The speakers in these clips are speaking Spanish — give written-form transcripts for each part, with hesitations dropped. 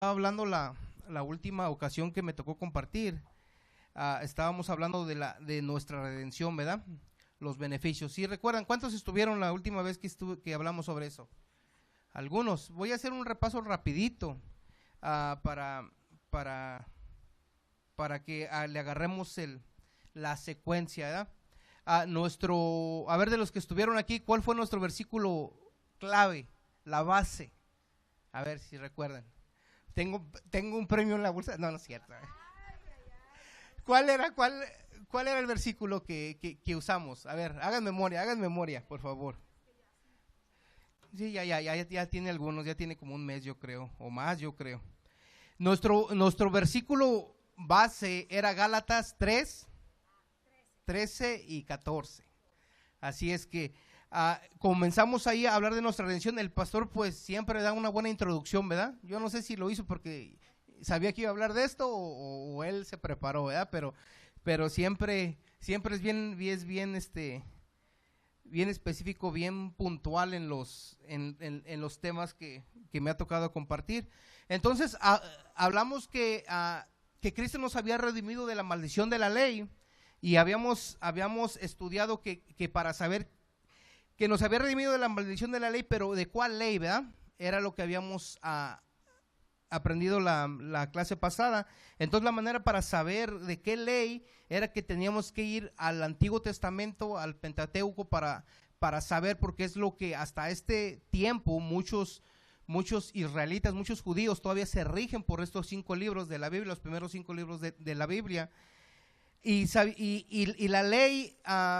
Hablando la última ocasión que me tocó compartir, estábamos hablando de nuestra redención, ¿verdad? Los beneficios. ¿Sí recuerdan cuántos estuvieron la última vez que hablamos sobre eso? Algunos. Voy a hacer un repaso rapidito ah, para, para, para que le agarremos la secuencia, ¿verdad? A ver, de los que estuvieron aquí, ¿cuál fue nuestro versículo clave, la base? A ver si recuerdan. Tengo un premio en la bolsa. No, no es cierto. ¿Cuál era el versículo que usamos? A ver, hagan memoria, por favor. Sí, ya tiene algunos, ya tiene como un mes, yo creo, o más, yo creo. Nuestro versículo base era Gálatas 3, 13 y 14. Así es que comenzamos ahí a hablar de nuestra redención. El pastor pues siempre da una buena introducción, ¿verdad? Yo no sé si lo hizo porque sabía que iba a hablar de esto o él se preparó, ¿verdad? Pero siempre es bien específico, bien puntual en los temas que me ha tocado compartir. Entonces hablamos que Cristo nos había redimido de la maldición de la ley y habíamos estudiado que para saber que nos había redimido de la maldición de la ley, pero ¿de cuál ley, verdad? Era lo que habíamos aprendido la clase pasada. Entonces la manera para saber de qué ley era que teníamos que ir al Antiguo Testamento, al Pentateuco, para saber, porque es lo que hasta este tiempo muchos israelitas, muchos judíos todavía se rigen por estos 5 libros de la Biblia, los primeros 5 libros de la Biblia. Y la ley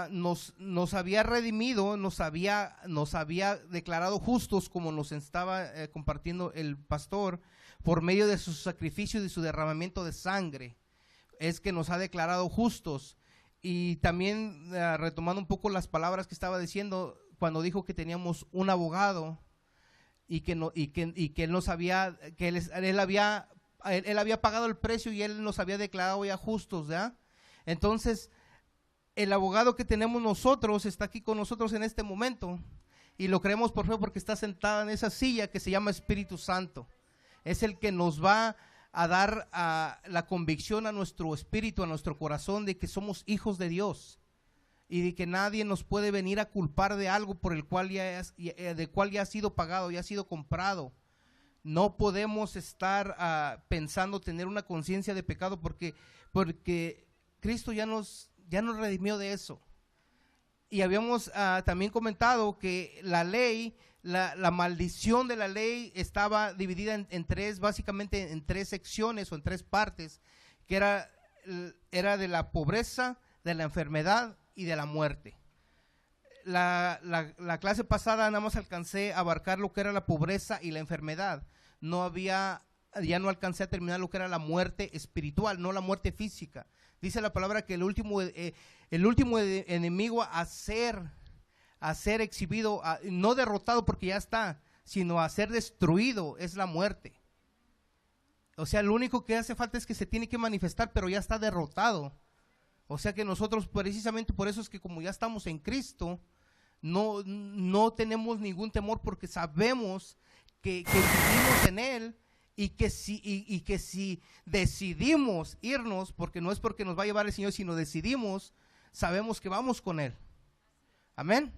nos había redimido, nos había declarado justos, como nos estaba compartiendo el pastor, por medio de su sacrificio y de su derramamiento de sangre. Es que nos ha declarado justos. Y también retomando un poco las palabras que estaba diciendo cuando dijo que teníamos un abogado y que él nos había, que él había pagado el precio y él nos había declarado ya justos, ¿verdad? Entonces, el abogado que tenemos nosotros está aquí con nosotros en este momento y lo creemos por fe porque está sentada en esa silla que se llama Espíritu Santo. Es el que nos va a dar la convicción a nuestro espíritu, a nuestro corazón de que somos hijos de Dios y de que nadie nos puede venir a culpar de algo por el cual del cual ya ha sido pagado, ya ha sido comprado. No podemos estar pensando tener una conciencia de pecado porque Cristo ya nos redimió de eso. Y habíamos también comentado que la ley, la maldición de la ley estaba dividida básicamente en 3 secciones o en 3 partes, que era de la pobreza, de la enfermedad y de la muerte. La clase pasada nada más alcancé a abarcar lo que era la pobreza y la enfermedad. Ya no alcancé a terminar lo que era la muerte espiritual, no la muerte física. Dice la palabra que el último enemigo a ser exhibido, no derrotado porque ya está, sino a ser destruido es la muerte. O sea, lo único que hace falta es que se tiene que manifestar, pero ya está derrotado. O sea que nosotros precisamente por eso es que como ya estamos en Cristo, no tenemos ningún temor porque sabemos que vivimos en Él. Y que si decidimos irnos, porque no es porque nos va a llevar el Señor, sino decidimos, sabemos que vamos con Él. Amén.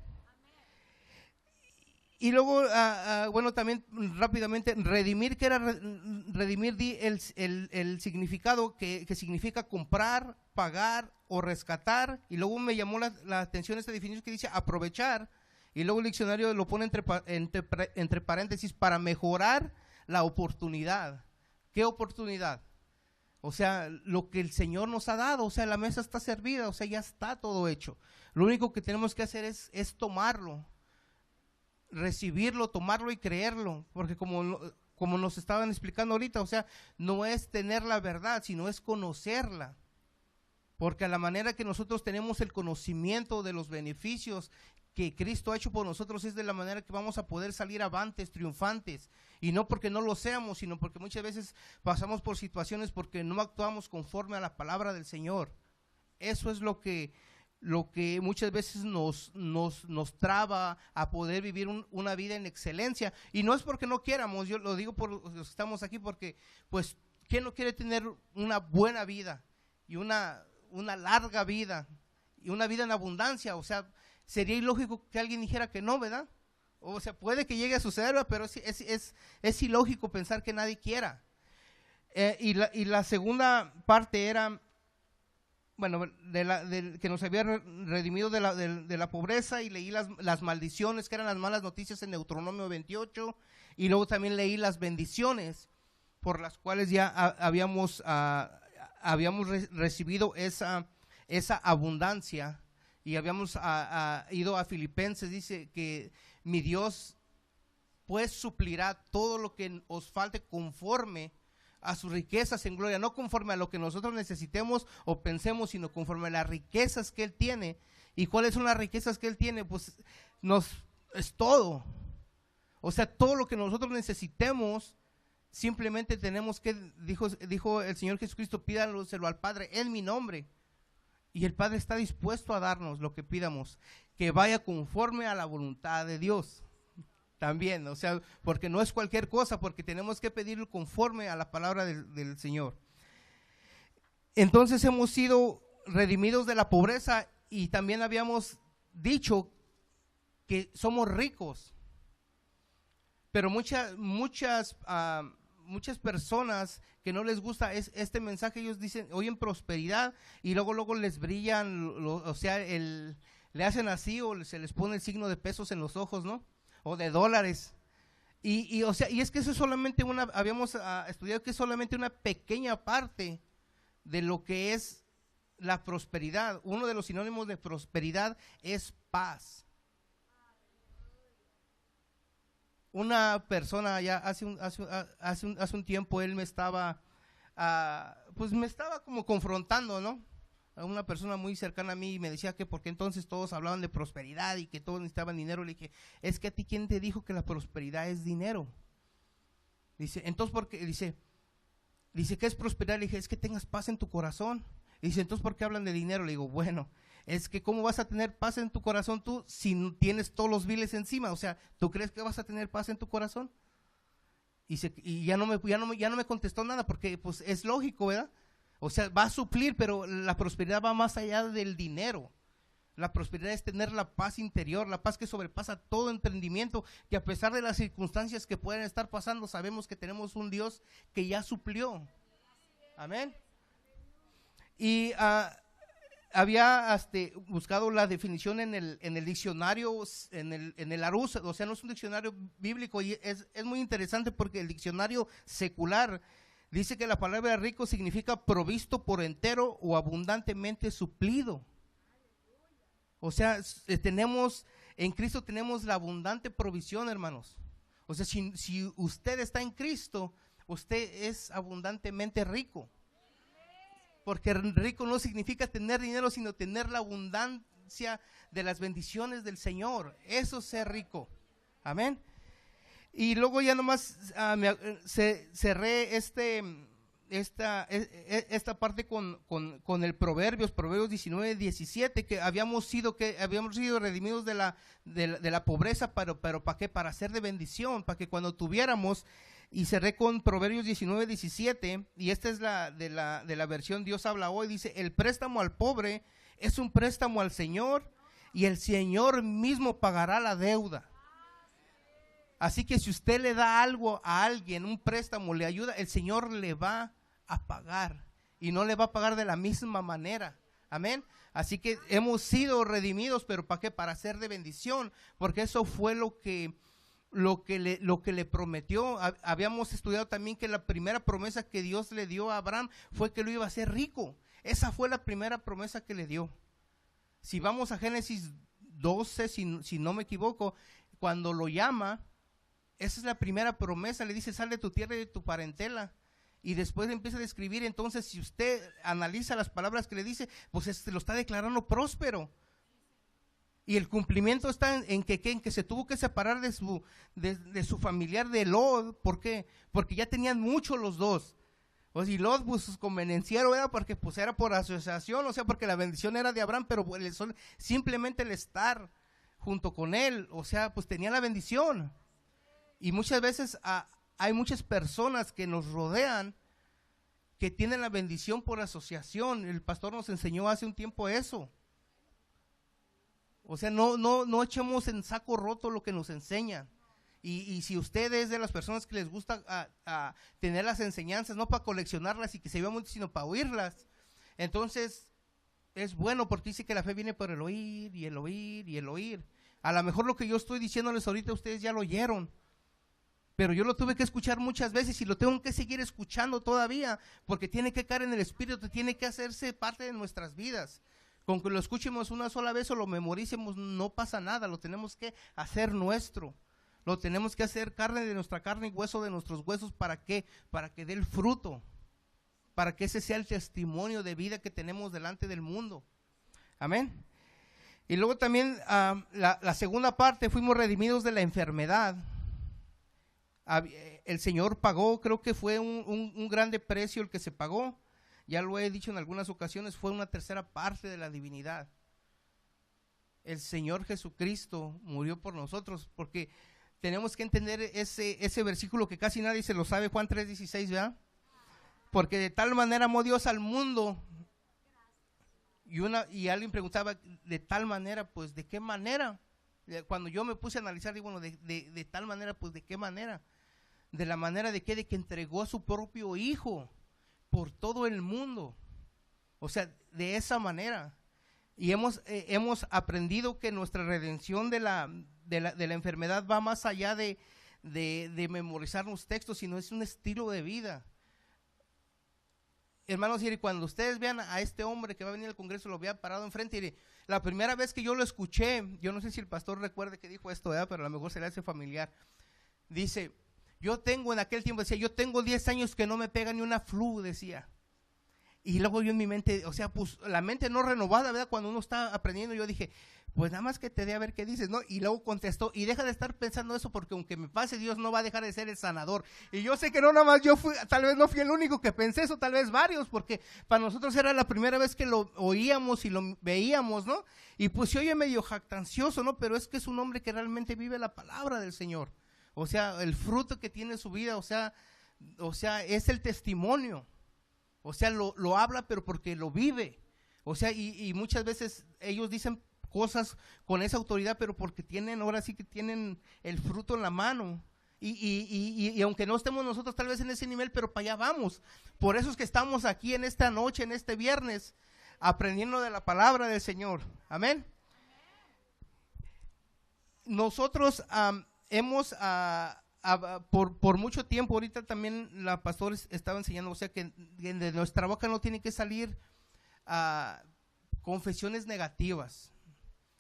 Y luego, bueno, también rápidamente, redimir, que era redimir el significado que significa comprar, pagar o rescatar. Y luego me llamó la atención esta definición que dice aprovechar. Y luego el diccionario lo pone entre paréntesis para mejorar la oportunidad. ¿Qué oportunidad? O sea, lo que el Señor nos ha dado, o sea, la mesa está servida, o sea, ya está todo hecho. Lo único que tenemos que hacer es tomarlo, recibirlo, tomarlo y creerlo, porque como nos estaban explicando ahorita, o sea, no es tener la verdad, sino es conocerla. Porque a la manera que nosotros tenemos el conocimiento de los beneficios que Cristo ha hecho por nosotros es de la manera que vamos a poder salir avantes, triunfantes, y no porque no lo seamos, sino porque muchas veces pasamos por situaciones porque no actuamos conforme a la palabra del Señor. Eso es lo que lo que muchas veces nos traba a poder vivir una vida en excelencia. Y no es porque no quieramos, yo lo digo por los que estamos aquí, porque pues, ¿quién no quiere tener una buena vida y una larga vida y una vida en abundancia? O sea, sería ilógico que alguien dijera que no, ¿verdad? O sea, puede que llegue a suceder, pero es ilógico pensar que nadie quiera. Y la segunda parte era, bueno, que nos había redimido de la pobreza, y leí las maldiciones, que eran las malas noticias en Deuteronomio 28, y luego también leí las bendiciones por las cuales ya habíamos recibido esa abundancia, y habíamos ido a Filipenses. Dice que mi Dios pues suplirá todo lo que os falte conforme a sus riquezas en gloria, no conforme a lo que nosotros necesitemos o pensemos, sino conforme a las riquezas que Él tiene. ¿Y cuáles son las riquezas que Él tiene? Pues es todo. O sea, todo lo que nosotros necesitemos, simplemente tenemos que, dijo el Señor Jesucristo, pídaselo al Padre en mi nombre. Y el Padre está dispuesto a darnos lo que pidamos, que vaya conforme a la voluntad de Dios. También, o sea, porque no es cualquier cosa, porque tenemos que pedirlo conforme a la palabra del Señor. Entonces hemos sido redimidos de la pobreza, y también habíamos dicho que somos ricos. Pero muchas personas que no les gusta este mensaje, ellos dicen, oyen prosperidad, y luego les brillan, o sea, le hacen así, o se les pone el signo de pesos en los ojos, ¿no? O de dólares, o sea, y es que eso es solamente habíamos estudiado que es solamente una pequeña parte de lo que es la prosperidad. Uno de los sinónimos de prosperidad es paz. Una persona ya hace un tiempo, él me estaba como confrontando, ¿no? A una persona muy cercana a mí, y me decía que porque entonces todos hablaban de prosperidad y que todos necesitaban dinero. Le dije, es que a ti, ¿quién te dijo que la prosperidad es dinero? Dice, entonces, ¿por qué? Dice, ¿qué es prosperidad? Le dije, es que tengas paz en tu corazón. Y dice, entonces, ¿por qué hablan de dinero? Le digo, bueno, es que ¿cómo vas a tener paz en tu corazón tú si tienes todos los biles encima? O sea, ¿tú crees que vas a tener paz en tu corazón? Y ya no me contestó nada, porque pues es lógico, ¿verdad? O sea, va a suplir, pero la prosperidad va más allá del dinero. La prosperidad es tener la paz interior, la paz que sobrepasa todo entendimiento, que a pesar de las circunstancias que pueden estar pasando, sabemos que tenemos un Dios que ya suplió. Amén. Y había buscado la definición en el diccionario, en el Arús, o sea, no es un diccionario bíblico, y es muy interesante porque el diccionario secular dice que la palabra rico significa provisto por entero o abundantemente suplido. O sea, en Cristo tenemos la abundante provisión, hermanos. O sea, si usted está en Cristo, usted es abundantemente rico. Porque rico no significa tener dinero, sino tener la abundancia de las bendiciones del Señor. Eso es ser rico. Amén. Y luego ya nomás cerré esta parte con el Proverbios 19:17, que habíamos sido redimidos de la pobreza, pero ¿para qué? Para ser de bendición, para que cuando tuviéramos. Y cerré con Proverbios 19:17, y esta es de la versión Dios habla hoy. Dice, el préstamo al pobre es un préstamo al Señor, y el Señor mismo pagará la deuda. Así que si usted le da algo a alguien, un préstamo, le ayuda, el Señor le va a pagar, y no le va a pagar de la misma manera. Amén. Así que hemos sido redimidos, pero ¿para qué? Para ser de bendición, porque eso fue lo que le prometió. Habíamos estudiado también que la primera promesa que Dios le dio a Abraham fue que lo iba a hacer rico. Esa fue la primera promesa que le dio. Si vamos a Génesis 12, si no me equivoco, cuando lo llama, esa es la primera promesa. Le dice, sal de tu tierra y de tu parentela. Y después empieza a describir. Entonces, si usted analiza las palabras que le dice, pues lo está declarando próspero. Y el cumplimiento está en que se tuvo que separar de su familiar de Lot. ¿Por qué? Porque ya tenían mucho los dos. O si Lot, pues convenenciero era porque pues era por asociación, o sea, porque la bendición era de Abraham, pero simplemente el estar junto con él, o sea, pues tenía la bendición. Y muchas veces hay muchas personas que nos rodean que tienen la bendición por asociación. El pastor nos enseñó hace un tiempo eso. O sea, no echemos en saco roto lo que nos enseñan. Y si usted es de las personas que les gusta a tener las enseñanzas, no para coleccionarlas y que se vean mucho, sino para oírlas, entonces es bueno, porque dice que la fe viene por el oír y el oír y el oír. A lo mejor lo que yo estoy diciéndoles ahorita ustedes ya lo oyeron, pero yo lo tuve que escuchar muchas veces y lo tengo que seguir escuchando todavía, porque tiene que caer en el espíritu, tiene que hacerse parte de nuestras vidas. Con que lo escuchemos una sola vez o lo memoricemos no pasa nada, lo tenemos que hacer nuestro. Lo tenemos que hacer carne de nuestra carne y hueso de nuestros huesos. ¿Para qué? Para que dé el fruto, para que ese sea el testimonio de vida que tenemos delante del mundo. Amén. Y luego también la segunda parte, fuimos redimidos de la enfermedad. El Señor pagó, creo que fue un grande precio el que se pagó. Ya lo he dicho en algunas ocasiones, fue una tercera parte de la divinidad. El Señor Jesucristo murió por nosotros, porque tenemos que entender ese versículo que casi nadie se lo sabe, Juan 3:16, ¿verdad? Porque de tal manera amó Dios al mundo. Y alguien preguntaba, de tal manera, pues ¿de qué manera? Cuando yo me puse a analizar, digo, bueno, de tal manera, pues ¿de qué manera? De la manera de que entregó a su propio hijo por todo el mundo. O sea, de esa manera. Y hemos aprendido que nuestra redención de la enfermedad va más allá de memorizar los textos, sino es un estilo de vida. Hermanos, y cuando ustedes vean a este hombre que va a venir al Congreso, lo vean parado enfrente, y la primera vez que yo lo escuché, yo no sé si el pastor recuerde que dijo esto, ¿verdad? Pero a lo mejor se le hace familiar. Dice, en aquel tiempo decía, yo tengo 10 años que no me pega ni una flu, decía. Y luego yo en mi mente, o sea, pues la mente no renovada, ¿verdad? Cuando uno está aprendiendo, yo dije, pues nada más que te dé a ver qué dices, ¿no? Y luego contestó, y deja de estar pensando eso, porque aunque me pase, Dios no va a dejar de ser el sanador. Y yo sé que no nada más tal vez no fui el único que pensé eso, tal vez varios, porque para nosotros era la primera vez que lo oíamos y lo veíamos, ¿no? Y pues se oye medio jactancioso, ¿no? Pero es que es un hombre que realmente vive la palabra del Señor. O sea, el fruto que tiene su vida, o sea, es el testimonio. O sea, lo habla, pero porque lo vive. O sea, y muchas veces ellos dicen cosas con esa autoridad, pero porque ahora sí que tienen el fruto en la mano. Y aunque no estemos nosotros tal vez en ese nivel, pero para allá vamos. Por eso es que estamos aquí en esta noche, en este viernes, aprendiendo de la palabra del Señor. Amén. Nosotros hemos por mucho tiempo, ahorita también la pastora estaba enseñando, o sea que de nuestra boca no tiene que salir confesiones negativas.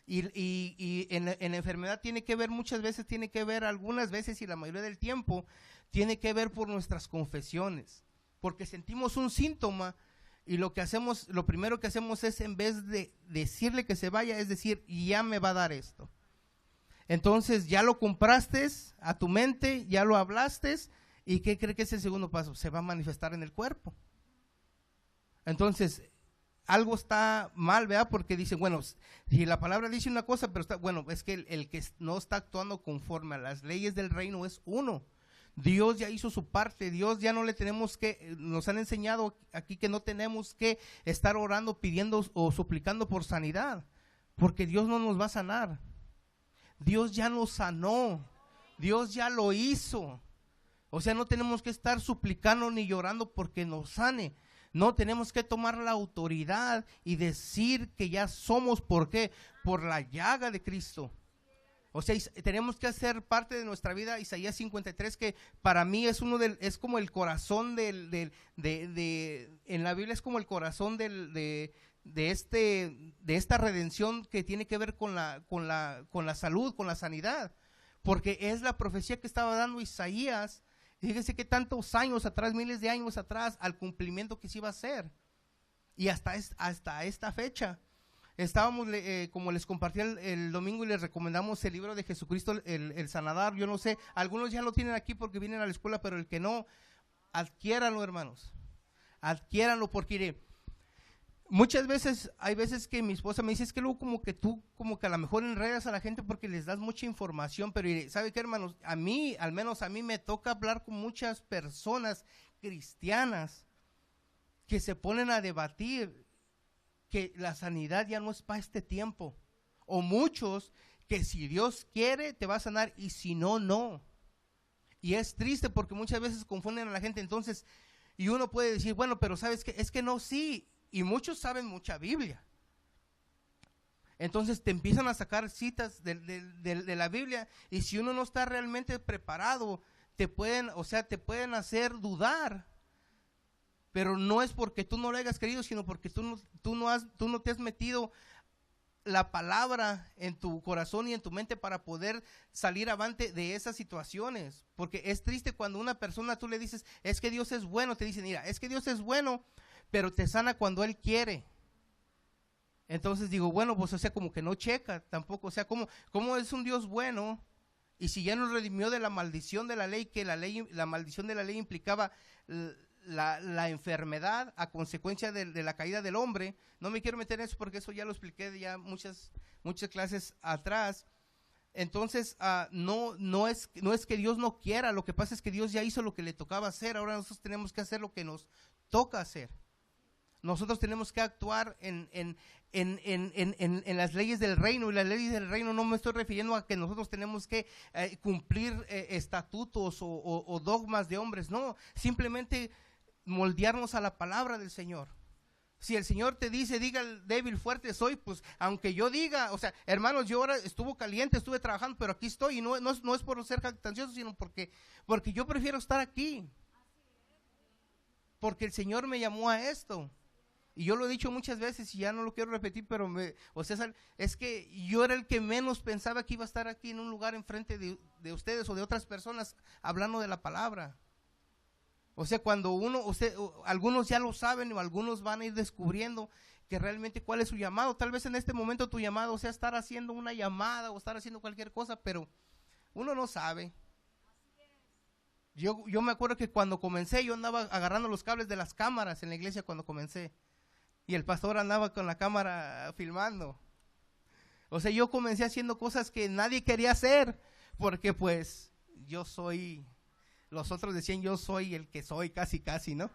Y en la enfermedad tiene que ver, algunas veces y la mayoría del tiempo, tiene que ver por nuestras confesiones. Porque sentimos un síntoma y lo primero que hacemos es, en vez de decirle que se vaya, es decir, ya me va a dar esto. Entonces ya lo compraste a tu mente, ya lo hablaste, ¿y qué cree que es el segundo paso? Se va a manifestar en el cuerpo. Entonces, algo está mal, ¿verdad? Porque dicen, bueno, si la palabra dice una cosa, pero es que el que no está actuando conforme a las leyes del reino es uno. Dios ya hizo su parte, Dios ya no le tenemos que, nos han enseñado aquí que no tenemos que estar orando, pidiendo o suplicando por sanidad, porque Dios no nos va a sanar. Dios ya nos sanó, Dios ya lo hizo. O sea, no tenemos que estar suplicando ni llorando porque nos sane. No, tenemos que tomar la autoridad y decir que ya somos, ¿por qué? Por la llaga de Cristo. O sea, tenemos que hacer parte de nuestra vida, Isaías 53, que para mí es como el corazón en la Biblia es como el corazón de esta redención que tiene que ver con la salud, con la sanidad, porque es la profecía que estaba dando Isaías. Fíjese que tantos años atrás, miles de años atrás, al cumplimiento que se iba a hacer, y hasta esta fecha. Estábamos, como les compartí el domingo, y les recomendamos el libro de Jesucristo, el Sanador. Yo no sé, algunos ya lo tienen aquí porque vienen a la escuela, pero el que no, adquiéranlo, hermanos. adquiéranlo, porque iré. Muchas veces, hay veces que mi esposa me dice, es que luego como que tú, como que a lo mejor enredas a la gente porque les das mucha información, pero ¿sabe qué, hermanos? A mí, al menos a mí me toca hablar con muchas personas cristianas que se ponen a debatir que la sanidad ya no es para este tiempo, o muchos que si Dios quiere te va a sanar y si no, no. Y es triste porque muchas veces confunden a la gente, entonces, y uno puede decir, bueno, pero ¿sabes qué? Es que no, sí. Y muchos saben mucha Biblia. Entonces te empiezan a sacar citas de la Biblia, y si uno no está realmente preparado, te pueden hacer dudar. Pero no es porque tú no lo hayas querido, sino porque tú no te has metido la palabra en tu corazón y en tu mente para poder salir avante de esas situaciones. Porque es triste cuando una persona tú le dices, es que Dios es bueno, te dicen, mira, es que Dios es bueno, pero te sana cuando Él quiere. Entonces digo, bueno, pues o sea, como que no checa tampoco, o sea, ¿cómo es un Dios bueno? Y si ya nos redimió de la maldición de la ley, que la maldición de la ley implicaba la enfermedad a consecuencia de la caída del hombre. No me quiero meter en eso porque eso ya lo expliqué ya muchas clases atrás. Entonces, no es que Dios no quiera, lo que pasa es que Dios ya hizo lo que le tocaba hacer, ahora nosotros tenemos que hacer lo que nos toca hacer. Nosotros tenemos que actuar en las leyes del reino, y las leyes del reino no me estoy refiriendo a que nosotros tenemos que cumplir estatutos o dogmas de hombres, no, simplemente moldearnos a la palabra del Señor. Si el Señor te dice, diga el débil, fuerte soy, pues aunque yo diga, o sea, hermanos, yo ahora estuve caliente, estuve trabajando, pero aquí estoy, y no es por ser jactancioso, sino porque yo prefiero estar aquí, porque el Señor me llamó a esto. Y yo lo he dicho muchas veces y ya no lo quiero repetir, pero es que yo era el que menos pensaba que iba a estar aquí en un lugar enfrente de ustedes o de otras personas hablando de la palabra. O sea, cuando algunos ya lo saben, o algunos van a ir descubriendo que realmente cuál es su llamado. Tal vez en este momento tu llamado sea estar haciendo una llamada o estar haciendo cualquier cosa, pero uno no sabe. Yo me acuerdo que cuando comencé, yo andaba agarrando los cables de las cámaras en la iglesia cuando comencé. Y el pastor andaba con la cámara filmando. O sea, yo comencé haciendo cosas que nadie quería hacer, porque pues yo soy, los otros decían yo soy el que soy, casi, ¿no?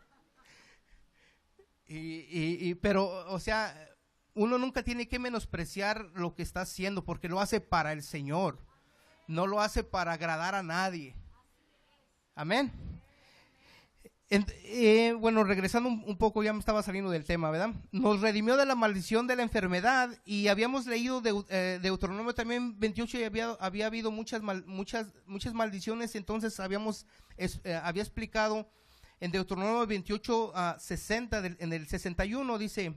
Pero, o sea, uno nunca tiene que menospreciar lo que está haciendo, porque lo hace para el Señor, no lo hace para agradar a nadie. Amén. Bueno, regresando un poco, ya me estaba saliendo del tema, ¿verdad? Nos redimió de la maldición de la enfermedad, y habíamos leído Deuteronomio también 28, y había habido muchas maldiciones. Entonces había explicado en Deuteronomio 28, 60, en el 61 dice,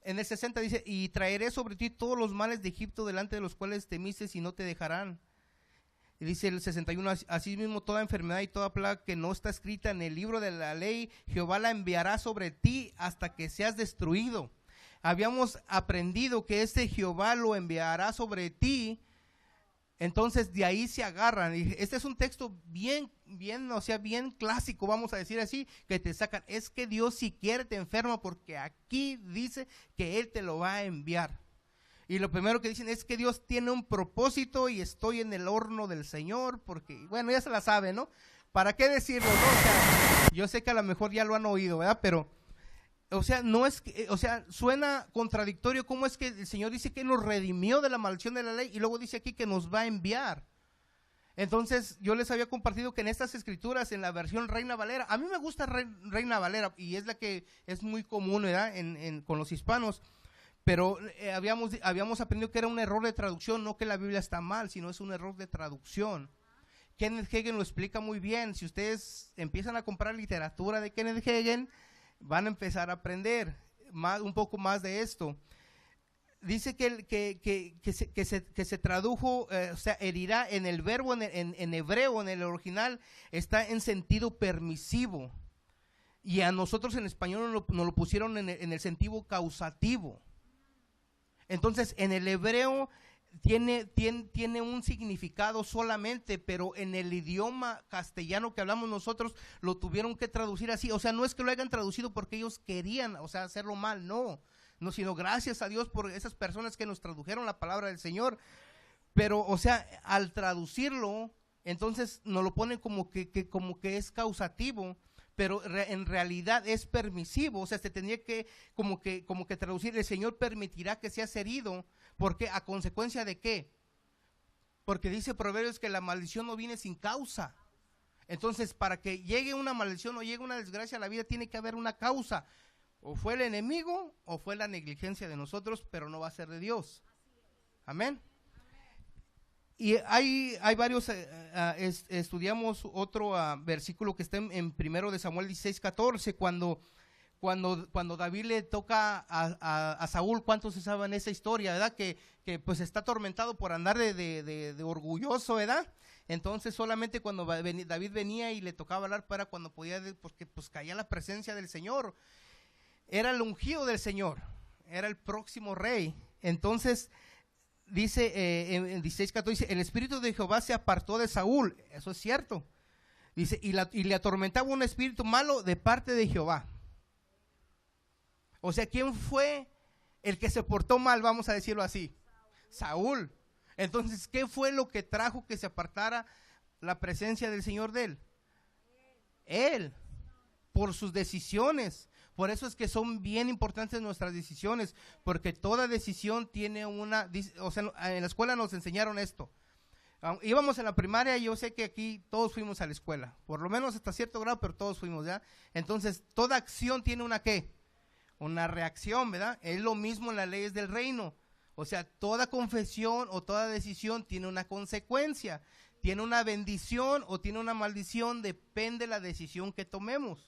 en el 60 dice, y traeré sobre ti todos los males de Egipto, delante de los cuales temiste, y no te dejarán. Y dice el 61, asimismo toda enfermedad y toda plaga que no está escrita en el libro de la ley, Jehová la enviará sobre ti hasta que seas destruido. Habíamos aprendido que Jehová lo enviará sobre ti. Entonces de ahí se agarran. Este es un texto bien, o sea, bien clásico, vamos a decir así, que te sacan. Es que Dios si quiere te enferma, porque aquí dice que Él te lo va a enviar. Y lo primero que dicen es que Dios tiene un propósito y estoy en el horno del Señor, porque, bueno, ya se la sabe, ¿no? ¿Para qué decirlo, no? O sea, yo sé que a lo mejor ya lo han oído, ¿verdad? Pero, o sea, no es que, o sea, suena contradictorio. ¿Cómo es que el Señor dice que nos redimió de la maldición de la ley y luego dice aquí que nos va a enviar? Entonces, yo les había compartido que en estas escrituras, en la versión Reina Valera, a mí me gusta Reina Valera, y es la que es muy común, ¿verdad? Con los hispanos. Pero habíamos aprendido que era un error de traducción, no que la Biblia está mal, sino es un error de traducción. Kenneth Hagin lo explica muy bien. Si ustedes empiezan a comprar literatura de Kenneth Hagin, van a empezar a aprender un poco más de esto. Dice que se tradujo, o sea, herirá en el verbo, en hebreo, en el original, está en sentido permisivo. Y a nosotros en español nos lo pusieron en el sentido causativo. Entonces, en el hebreo tiene un significado solamente, pero en el idioma castellano que hablamos nosotros lo tuvieron que traducir así. O sea, no es que lo hayan traducido porque ellos querían, o sea, hacerlo mal, no, sino gracias a Dios por esas personas que nos tradujeron la palabra del Señor. Pero, o sea, al traducirlo, entonces nos lo ponen como que es causativo, pero en realidad es permisivo. O sea, se tendría que como que traducir: el Señor permitirá que seas herido. ¿Por qué? ¿A consecuencia de qué? Porque dice Proverbios que la maldición no viene sin causa. Entonces, para que llegue una maldición o llegue una desgracia a la vida, tiene que haber una causa. O fue el enemigo o fue la negligencia de nosotros, pero no va a ser de Dios. Amén. Y hay varios, estudiamos otro versículo que está en 1 de Samuel 16:14, cuando David le toca a Saúl. ¿Cuántos se saben esa historia, verdad? Que pues está atormentado por andar de orgulloso, ¿verdad? Entonces solamente cuando David venía y le tocaba hablar para cuando podía, porque pues caía la presencia del Señor. Era el ungido del Señor, era el próximo rey. Entonces dice en 16:14, dice: el espíritu de Jehová se apartó de Saúl. Eso es cierto. Dice, y le atormentaba un espíritu malo de parte de Jehová. O sea, ¿quién fue el que se portó mal? Vamos a decirlo así: Saúl. Entonces, ¿qué fue lo que trajo que se apartara la presencia del Señor de él? Él, por sus decisiones. Por eso es que son bien importantes nuestras decisiones, porque toda decisión tiene una, o sea, en la escuela nos enseñaron esto. Íbamos en la primaria, y yo sé que aquí todos fuimos a la escuela, por lo menos hasta cierto grado, pero todos fuimos, ¿ya? Entonces, toda acción tiene una ¿qué? Una reacción, ¿verdad? Es lo mismo en las leyes del reino. O sea, toda confesión o toda decisión tiene una consecuencia, tiene una bendición o tiene una maldición, depende de la decisión que tomemos.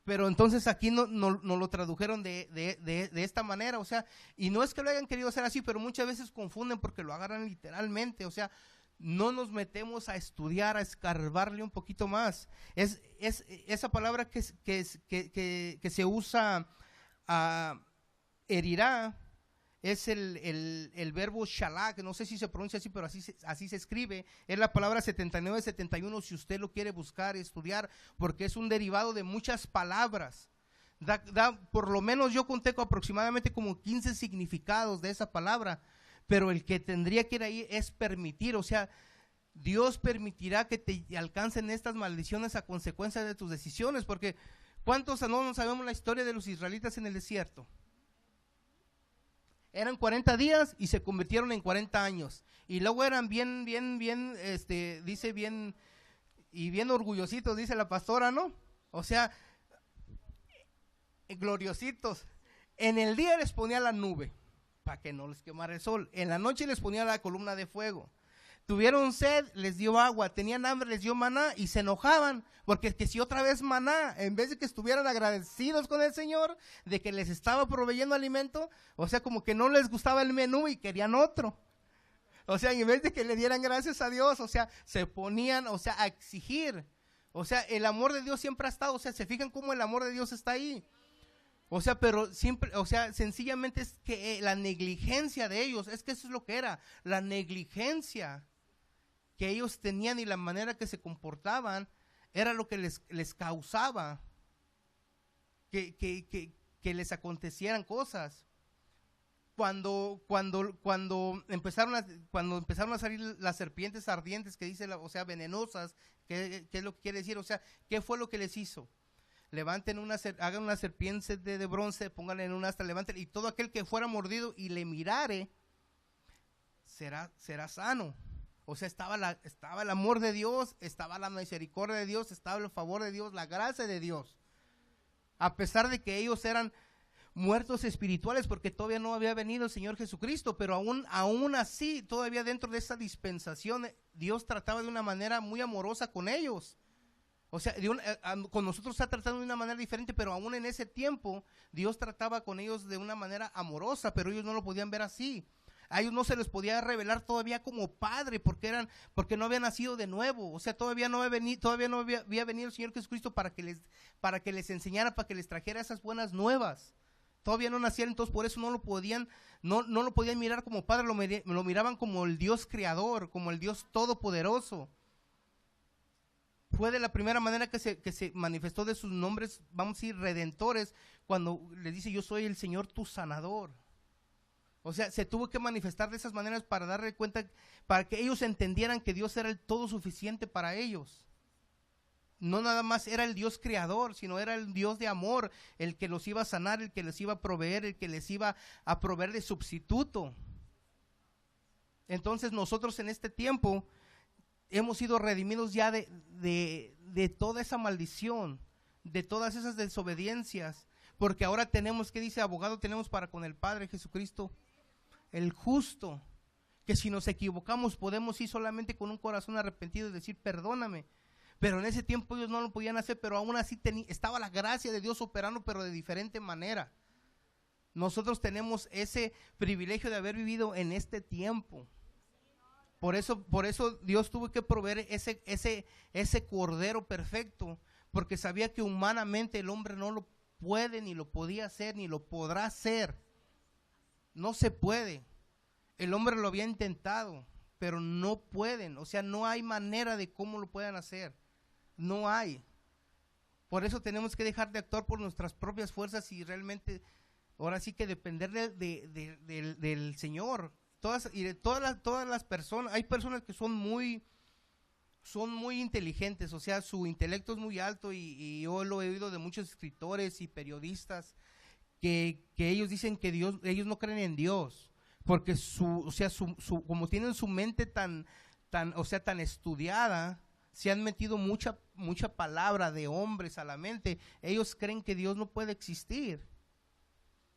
Pero entonces aquí no lo tradujeron de esta manera, o sea, y no es que lo hayan querido hacer así, pero muchas veces confunden porque lo agarran literalmente. O sea, no nos metemos a estudiar, a escarbarle un poquito más. Es esa palabra que se usa, herirá, es el verbo shalak, no sé si se pronuncia así, pero así se escribe. Es la palabra 7971, si usted lo quiere buscar y estudiar, porque es un derivado de muchas palabras. Por lo menos yo conté con aproximadamente como 15 significados de esa palabra, pero el que tendría que ir ahí es permitir. O sea, Dios permitirá que te alcancen estas maldiciones a consecuencia de tus decisiones, porque ¿cuántos no sabemos la historia de los israelitas en el desierto? Eran 40 días y se convirtieron en 40 años. Y luego eran bien, dice bien, y bien orgullositos, dice la pastora, ¿no? O sea, gloriositos. En el día les ponía la nube para que no les quemara el sol. En la noche les ponía la columna de fuego. Tuvieron sed, les dio agua. Tenían hambre, les dio maná, y se enojaban porque es que si otra vez maná, en vez de que estuvieran agradecidos con el Señor de que les estaba proveyendo alimento, o sea, como que no les gustaba el menú y querían otro. O sea, en vez de que le dieran gracias a Dios, o sea, se ponían, o sea, a exigir. O sea, el amor de Dios siempre ha estado. O sea, se fijan cómo el amor de Dios está ahí. O sea, pero siempre, o sea, sencillamente es que la negligencia de ellos, es que eso es lo que era, la negligencia que ellos tenían y la manera que se comportaban era lo que les causaba que les acontecieran cosas. Cuando empezaron a salir las serpientes ardientes, que dice, o sea, venenosas, ¿qué es lo que quiere decir? O sea, ¿qué fue lo que les hizo? Hagan una serpiente de bronce, pónganla en un asta, levanten, y todo aquel que fuera mordido y le mirare será sano. O sea, estaba el amor de Dios, estaba la misericordia de Dios, estaba el favor de Dios, la gracia de Dios. A pesar de que ellos eran muertos espirituales, porque todavía no había venido el Señor Jesucristo, pero aún así, todavía dentro de esa dispensación, Dios trataba de una manera muy amorosa con ellos. O sea, con nosotros está tratando de una manera diferente, pero aún en ese tiempo, Dios trataba con ellos de una manera amorosa, pero ellos no lo podían ver así. A ellos no se les podía revelar todavía como padre, porque no habían nacido de nuevo. O sea, todavía no había venido el Señor Jesucristo para que les enseñara, para que les trajera esas buenas nuevas. todavía no nacía, entonces por eso no lo podían, no lo podían mirar como padre, lo miraban como el Dios creador, como el Dios todopoderoso. Fue de la primera manera que se manifestó de sus nombres, vamos a decir, redentores, cuando le dice: yo soy el Señor tu sanador. O sea, se tuvo que manifestar de esas maneras para darle cuenta, para que ellos entendieran que Dios era el todo suficiente para ellos. No nada más era el Dios creador, sino era el Dios de amor, el que los iba a sanar, el que les iba a proveer, el que les iba a proveer de sustituto. Entonces nosotros en este tiempo hemos sido redimidos ya de toda esa maldición, de todas esas desobediencias, porque ahora tenemos, ¿qué dice? Abogado tenemos para con el Padre, Jesucristo, el justo, que si nos equivocamos podemos ir solamente con un corazón arrepentido y decir: perdóname. Pero en ese tiempo ellos no lo podían hacer, pero aún así estaba la gracia de Dios operando, pero de diferente manera. Nosotros tenemos ese privilegio de haber vivido en este tiempo. Por eso Dios tuvo que proveer ese cordero perfecto, porque sabía que humanamente el hombre no lo puede, ni lo podía hacer, ni lo podrá hacer. No se puede. El hombre lo había intentado, pero no pueden. O sea, no hay manera de cómo lo puedan hacer. No hay. Por eso tenemos que dejar de actuar por nuestras propias fuerzas y realmente, ahora sí que depender del Señor. Todas las personas, hay personas que son muy inteligentes, o sea, su intelecto es muy alto y yo lo he oído de muchos escritores y periodistas que ellos dicen que ellos no creen en Dios, porque como tienen su mente tan estudiada, se han metido mucha palabra de hombres a la mente, ellos creen que Dios no puede existir.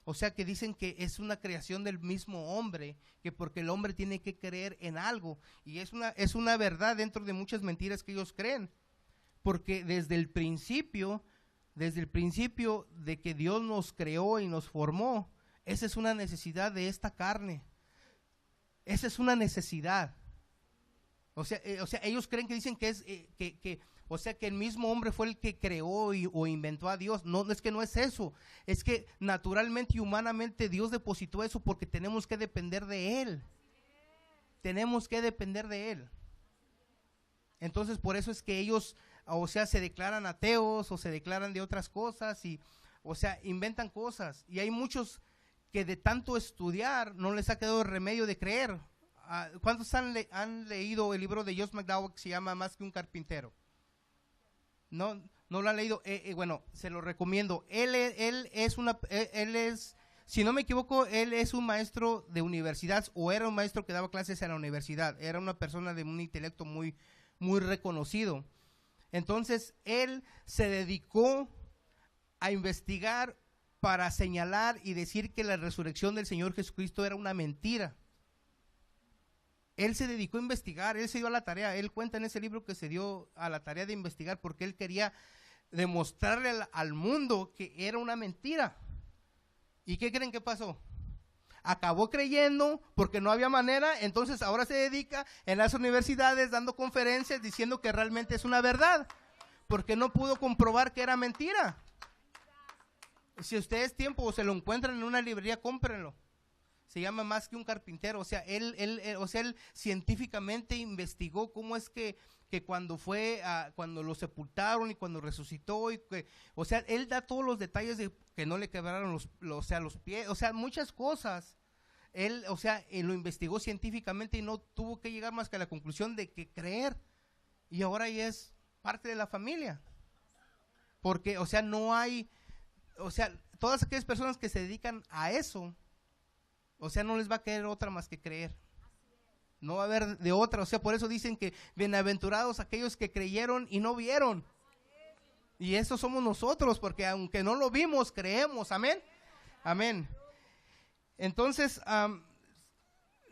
O sea, que dicen que es una creación del mismo hombre, que porque el hombre tiene que creer en algo, y es una verdad dentro de muchas mentiras que ellos creen, porque desde el principio de que Dios nos creó y nos formó, esa es una necesidad de esta carne, esa es una necesidad. O sea, ellos creen que dicen que es que el mismo hombre fue el que creó o inventó a Dios. No, es que no es eso. Es que naturalmente y humanamente Dios depositó eso porque tenemos que depender de Él. Tenemos que depender de Él. Entonces, por eso es que ellos, se declaran ateos o se declaran de otras cosas y, inventan cosas. Y hay muchos que de tanto estudiar no les ha quedado remedio de creer. ¿Cuántos han leído el libro de Josh McDowell que se llama Más que un carpintero? No lo han leído. Bueno, se lo recomiendo. Él es, si no me equivoco, él es un maestro de universidad, o era un maestro que daba clases en la universidad. Era una persona de un intelecto muy, muy reconocido. Entonces, él se dedicó a investigar para señalar y decir que la resurrección del Señor Jesucristo era una mentira. Él se dedicó a investigar, él se dio a la tarea, él cuenta en ese libro que se dio a la tarea de investigar porque él quería demostrarle al mundo que era una mentira. ¿Y qué creen que pasó? Acabó creyendo porque no había manera, entonces ahora se dedica en las universidades dando conferencias diciendo que realmente es una verdad, porque no pudo comprobar que era mentira. Si ustedes tiempo o se lo encuentran en una librería, cómprenlo. Se llama Más que un carpintero. O sea, él científicamente investigó cómo es que cuando cuando lo sepultaron y cuando resucitó, él da todos los detalles de que no le quebraron los pies, muchas cosas. Él lo investigó científicamente y no tuvo que llegar más que a la conclusión de que creer. Y ahora ya es parte de la familia. Porque, no hay, todas aquellas personas que se dedican a eso, no les va a quedar otra más que creer. No va a haber de otra. Por eso dicen que bienaventurados aquellos que creyeron y no vieron. Y eso somos nosotros, porque aunque no lo vimos, creemos. Amén. Amén. Entonces,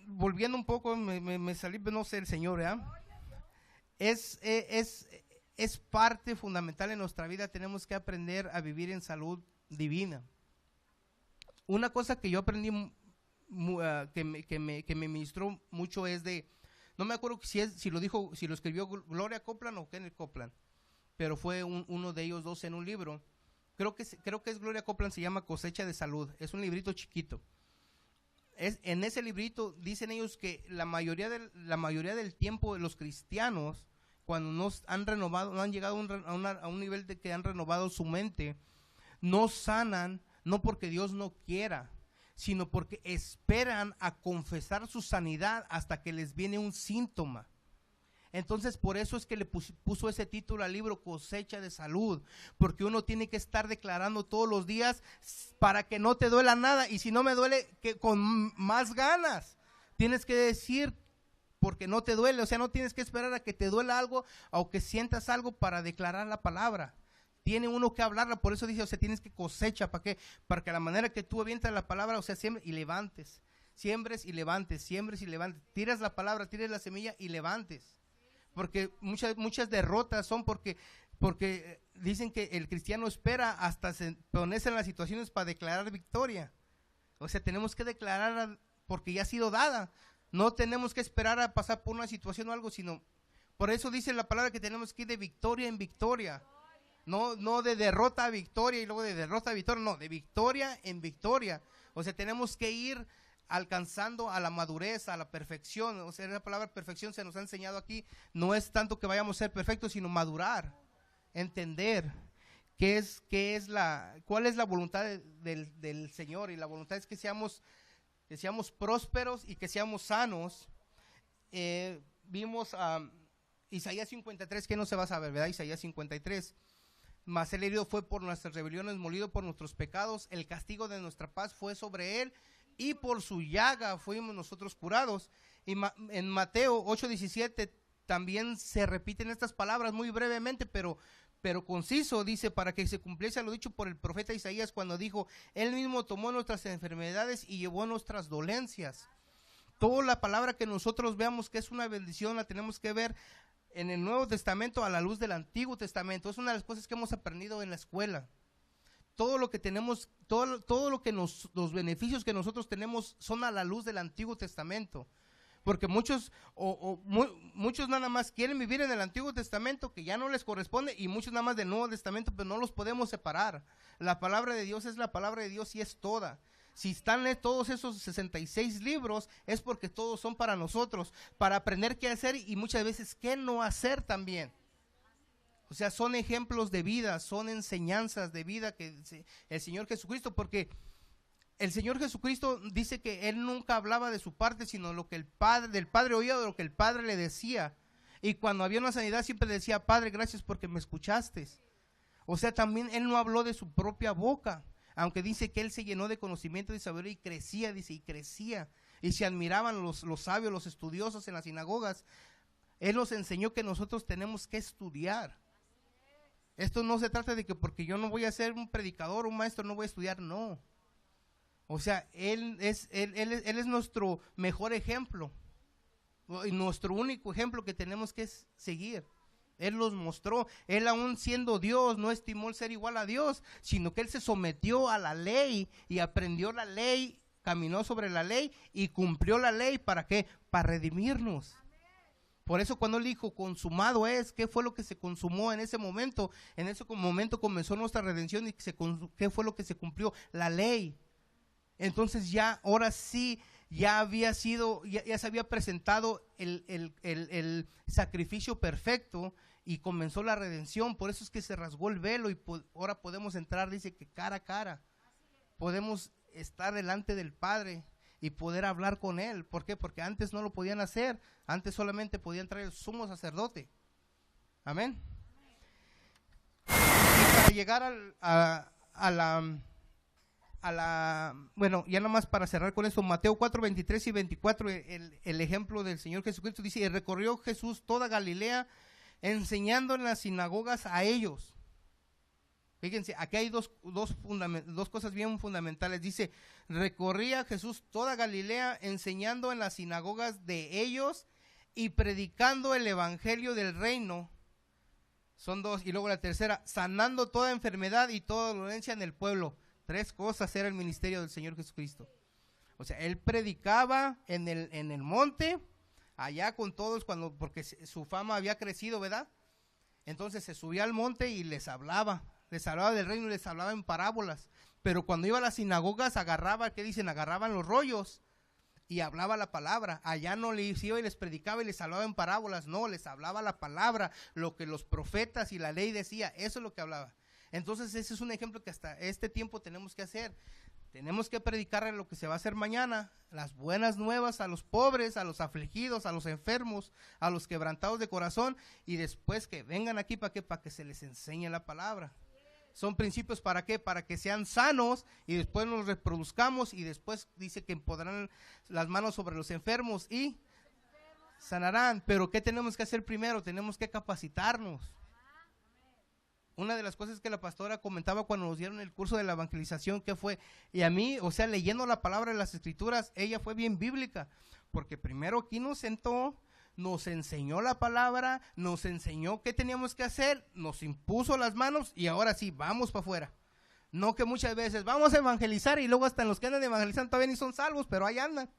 volviendo un poco, me salí, no sé, el Señor, ¿verdad? Es parte fundamental en nuestra vida. Tenemos que aprender a vivir en salud divina. Una cosa que yo aprendí que me ministró mucho es no me acuerdo si lo escribió Gloria Copeland o Kenneth Copeland, pero fue uno de ellos dos en un libro creo que es Gloria Copeland, se llama Cosecha de Salud. Es un librito chiquito. En ese librito dicen ellos que la mayoría del tiempo de los cristianos, cuando no han renovado, no han llegado a un nivel de que han renovado su mente, no sanan, no porque Dios no quiera, sino porque esperan a confesar su sanidad hasta que les viene un síntoma. Entonces, por eso es que le puso ese título al libro, Cosecha de Salud, porque uno tiene que estar declarando todos los días para que no te duela nada, y si no me duele, que con más ganas tienes que decir porque no te duele. O sea, no tienes que esperar a que te duela algo o que sientas algo para declarar la palabra. Tiene uno que hablarla, por eso dice, o sea, tienes que cosecha, ¿para qué? Para que a la manera que tú avientas la palabra, o sea, siembres y levantes, siembres y levantes, tiras la palabra, tiras la semilla y levantes. Porque muchas derrotas son porque dicen que el cristiano espera hasta ponerse en las situaciones para declarar victoria. O sea, tenemos que declarar porque ya ha sido dada. No tenemos que esperar a pasar por una situación o algo, sino, por eso dice la palabra que tenemos que ir de victoria en victoria. No de derrota a victoria y luego de derrota a victoria, no, de victoria en victoria. O sea, tenemos que ir alcanzando a la madurez, a la perfección. O sea, la palabra perfección se nos ha enseñado aquí, no es tanto que vayamos a ser perfectos, sino madurar, entender cuál es la voluntad del Señor, y la voluntad es que seamos prósperos y que seamos sanos. Vimos a Isaías 53, que no se va a saber, ¿verdad? Isaías 53, mas el herido fue por nuestras rebeliones, molido por nuestros pecados, el castigo de nuestra paz fue sobre él, y por su llaga fuimos nosotros curados. Y en Mateo 8:17 también se repiten estas palabras muy brevemente, pero conciso. Dice, para que se cumpliese lo dicho por el profeta Isaías cuando dijo, él mismo tomó nuestras enfermedades y llevó nuestras dolencias. Toda la palabra que nosotros veamos que es una bendición, la tenemos que ver en el Nuevo Testamento a la luz del Antiguo Testamento. Es una de las cosas que hemos aprendido en la escuela. Todo lo que tenemos, todo lo que los beneficios que nosotros tenemos son a la luz del Antiguo Testamento. Porque muchos nada más quieren vivir en el Antiguo Testamento, que ya no les corresponde, y muchos nada más del Nuevo Testamento, pero no los podemos separar. La palabra de Dios es la palabra de Dios y es toda. Si están todos esos 66 libros, es porque todos son para nosotros, para aprender qué hacer y muchas veces qué no hacer también. O sea, son ejemplos de vida, son enseñanzas de vida que el Señor Jesucristo, porque el Señor Jesucristo dice que Él nunca hablaba de su parte, sino lo que del Padre oía, o lo que el Padre le decía. Y cuando había una sanidad siempre decía, Padre, gracias porque me escuchaste. O sea, también Él no habló de su propia boca, aunque dice que Él se llenó de conocimiento y sabiduría y crecía, dice, y crecía. Y se admiraban los sabios, los estudiosos en las sinagogas. Él nos enseñó que nosotros tenemos que estudiar. Esto no se trata de que porque yo no voy a ser un predicador, un maestro, no voy a estudiar, no. O sea, Él es nuestro mejor ejemplo, y nuestro único ejemplo que tenemos que seguir. Él los mostró. Él, aún siendo Dios, no estimó el ser igual a Dios, sino que Él se sometió a la ley y aprendió la ley, caminó sobre la ley y cumplió la ley. ¿Para qué? Para redimirnos. Por eso cuando Él dijo, consumado es, ¿qué fue lo que se consumó en ese momento? En ese momento comenzó nuestra redención. ¿Y qué fue lo que se cumplió? La ley. Entonces ya, ahora sí, ya se había presentado el sacrificio perfecto y comenzó la redención. Por eso es que se rasgó el velo y ahora podemos entrar, dice que cara a cara. Podemos estar delante del Padre y poder hablar con Él. ¿Por qué? Porque antes no lo podían hacer. Antes solamente podía entrar el sumo sacerdote. Amén. Y para llegar bueno, ya nomás para cerrar con eso, Mateo 4:23 y 24, el ejemplo del Señor Jesucristo dice, y recorrió Jesús toda Galilea, enseñando en las sinagogas a ellos. Fíjense, aquí hay dos cosas bien fundamentales. Dice, recorría Jesús toda Galilea, enseñando en las sinagogas de ellos y predicando el evangelio del reino. Son dos. Y luego la tercera, sanando toda enfermedad y toda dolencia en el pueblo. 3 cosas era el ministerio del Señor Jesucristo. O sea, Él predicaba en el monte, allá con todos, porque su fama había crecido, ¿verdad? Entonces se subía al monte y les hablaba les hablaba del reino y les hablaba en parábolas. Pero cuando iba a las sinagogas agarraban los rollos y hablaba la palabra. Allá no les iba y les predicaba y les hablaba en parábolas, no, les hablaba la palabra, lo que los profetas y la ley decía, eso es lo que hablaba. Entonces ese es un ejemplo que hasta este tiempo tenemos que hacer. Tenemos que predicar lo que se va a hacer mañana, las buenas nuevas a los pobres, a los afligidos, a los enfermos, a los quebrantados de corazón, y después que vengan aquí, ¿para qué? Para que se les enseñe la palabra. Son principios ¿para qué? Para que sean sanos y después nos reproduzcamos, y después dice que pondrán las manos sobre los enfermos y sanarán. Pero ¿qué tenemos que hacer primero? Tenemos que capacitarnos. Una de las cosas que la pastora comentaba cuando nos dieron el curso de la evangelización, que fue, y a mí, o sea, leyendo la palabra de las escrituras, ella fue bien bíblica, porque primero aquí nos sentó, nos enseñó la palabra, nos enseñó qué teníamos que hacer, nos impuso las manos y ahora sí, vamos para afuera. No que muchas veces vamos a evangelizar y luego hasta en los que andan evangelizando todavía ni son salvos, pero ahí andan.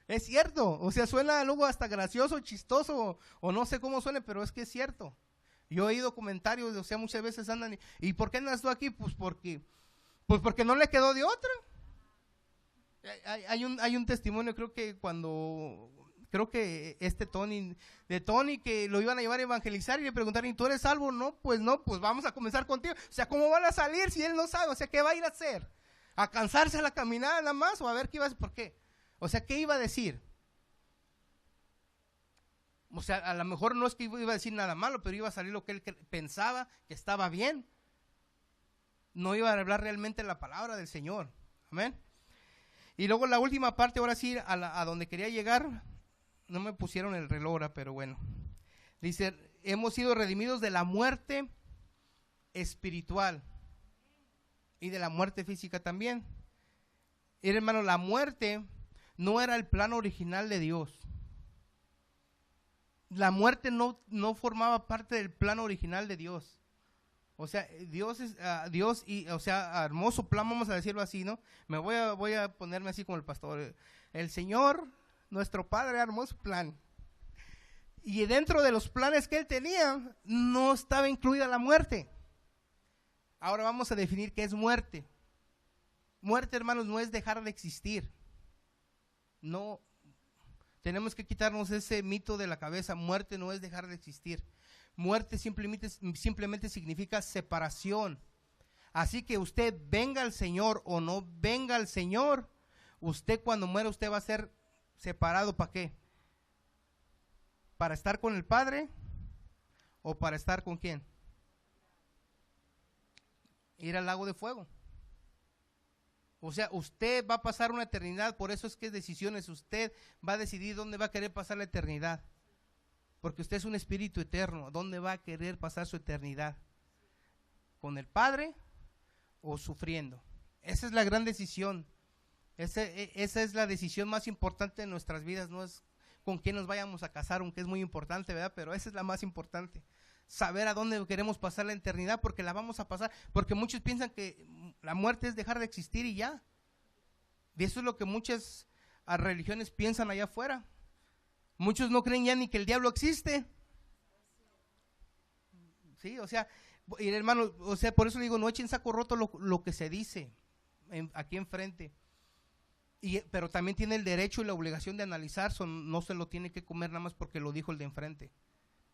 Es cierto, o sea, suena luego hasta gracioso, chistoso, o no sé cómo suene, pero es que es cierto. Yo he oído comentarios, o sea, muchas veces andan, ¿y por qué andas tú aquí? Pues porque no le quedó de otra. Hay un testimonio, creo que Tony, que lo iban a llevar a evangelizar y le preguntaron, ¿y tú eres salvo? No, pues vamos a comenzar contigo. O sea, ¿cómo van a salir si él no sabe? O sea, ¿qué va a ir a hacer? ¿A cansarse a la caminada nada más? ¿O a ver qué iba a hacer? ¿Por qué? O sea, ¿qué iba a decir? O sea, a lo mejor no es que iba a decir nada malo, pero iba a salir lo que él pensaba que estaba bien. No iba a hablar realmente la palabra del Señor. Amén. Y luego la última parte, ahora sí, a donde quería llegar, no me pusieron el reloj ahora, pero bueno. Dice, hemos sido redimidos de la muerte espiritual y de la muerte física también. Y hermano, la muerte no era el plan original de Dios. La muerte no formaba parte del plan original de Dios. O sea, Dios y, o sea, hermoso plan, vamos a decirlo así, ¿no? Voy a ponerme así como el pastor. El Señor, nuestro Padre, hermoso plan. Y dentro de los planes que él tenía, no estaba incluida la muerte. Ahora vamos a definir qué es muerte. Muerte, hermanos, no es dejar de existir. No. Tenemos que quitarnos ese mito de la cabeza. Muerte no es dejar de existir. Muerte simplemente significa separación. Así que usted venga al Señor o no venga al Señor, usted cuando muera usted va a ser separado. ¿Para qué? ¿Para estar con el Padre o para estar con quién? Ir al lago de fuego. O sea, usted va a pasar una eternidad, por eso es que es decisiones, usted va a decidir dónde va a querer pasar la eternidad, porque usted es un espíritu eterno. ¿Dónde va a querer pasar su eternidad? ¿Con el Padre o sufriendo? Esa es la gran decisión, esa es la decisión más importante de nuestras vidas. No es con quién nos vayamos a casar, aunque es muy importante, ¿verdad? Pero esa es la más importante. Saber a dónde queremos pasar la eternidad, porque la vamos a pasar, porque muchos piensan que la muerte es dejar de existir y ya. Y eso es lo que muchas religiones piensan allá afuera. Muchos no creen ya ni que el diablo existe. Sí, o sea, y hermano, o sea, por eso digo, no echen saco roto lo que se dice aquí enfrente. Pero también tiene el derecho y la obligación de analizar, no se lo tiene que comer nada más porque lo dijo el de enfrente.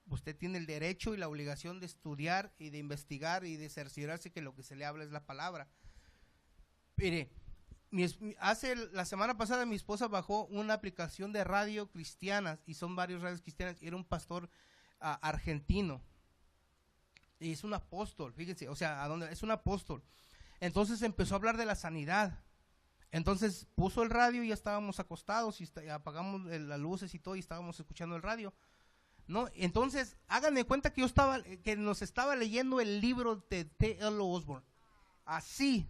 Usted tiene el derecho y la obligación de estudiar y de investigar y de cerciorarse que lo que se le habla es la palabra. Mire, la semana pasada mi esposa bajó una aplicación de radio cristianas, y son varios radios cristianas, y era un pastor argentino, y es un apóstol, fíjense, o sea, es un apóstol. Entonces empezó a hablar de la sanidad. Entonces puso el radio y ya estábamos acostados y apagamos las luces y todo y estábamos escuchando el radio. No, entonces háganme cuenta que nos estaba leyendo el libro de T.L. Osborne, así,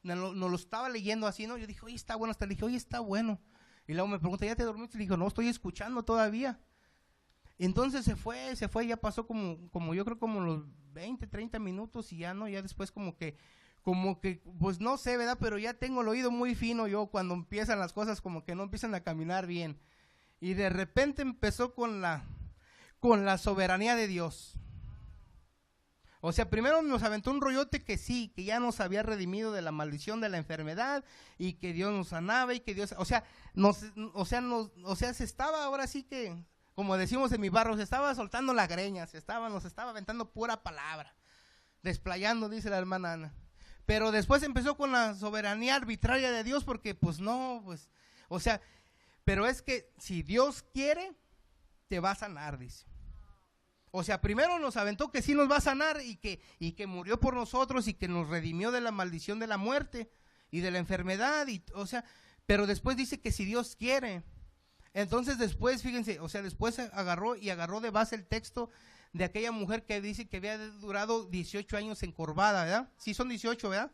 nos lo estaba leyendo así, ¿no? Yo dije, oye, está bueno, hasta le dije, oye, está bueno. Y luego me pregunta, ¿ya te dormiste? Le digo, no, estoy escuchando todavía. Entonces se fue, ya pasó como yo creo como los 20, 30 minutos y ya no, ya después como que, pues no sé, ¿verdad? Pero ya tengo el oído muy fino yo cuando empiezan las cosas como que no empiezan a caminar bien. Y de repente empezó con la soberanía de Dios. O sea, primero nos aventó un rollote que sí, que ya nos había redimido de la maldición de la enfermedad y que Dios nos sanaba y que Dios, o sea, se estaba ahora sí que, como decimos en mi barrio, se estaba soltando la greña, nos estaba aventando pura palabra, desplayando, dice la hermana Ana. Pero después empezó con la soberanía arbitraria de Dios porque pues no, pues, o sea, pero es que si Dios quiere, te va a sanar, dice. O sea, primero nos aventó que sí nos va a sanar y que murió por nosotros y que nos redimió de la maldición de la muerte y de la enfermedad, y, o sea, pero después dice que si Dios quiere. Entonces después, fíjense, o sea, después agarró de base el texto de aquella mujer que dice que había durado 18 años encorvada, ¿verdad? Sí, son 18, ¿verdad?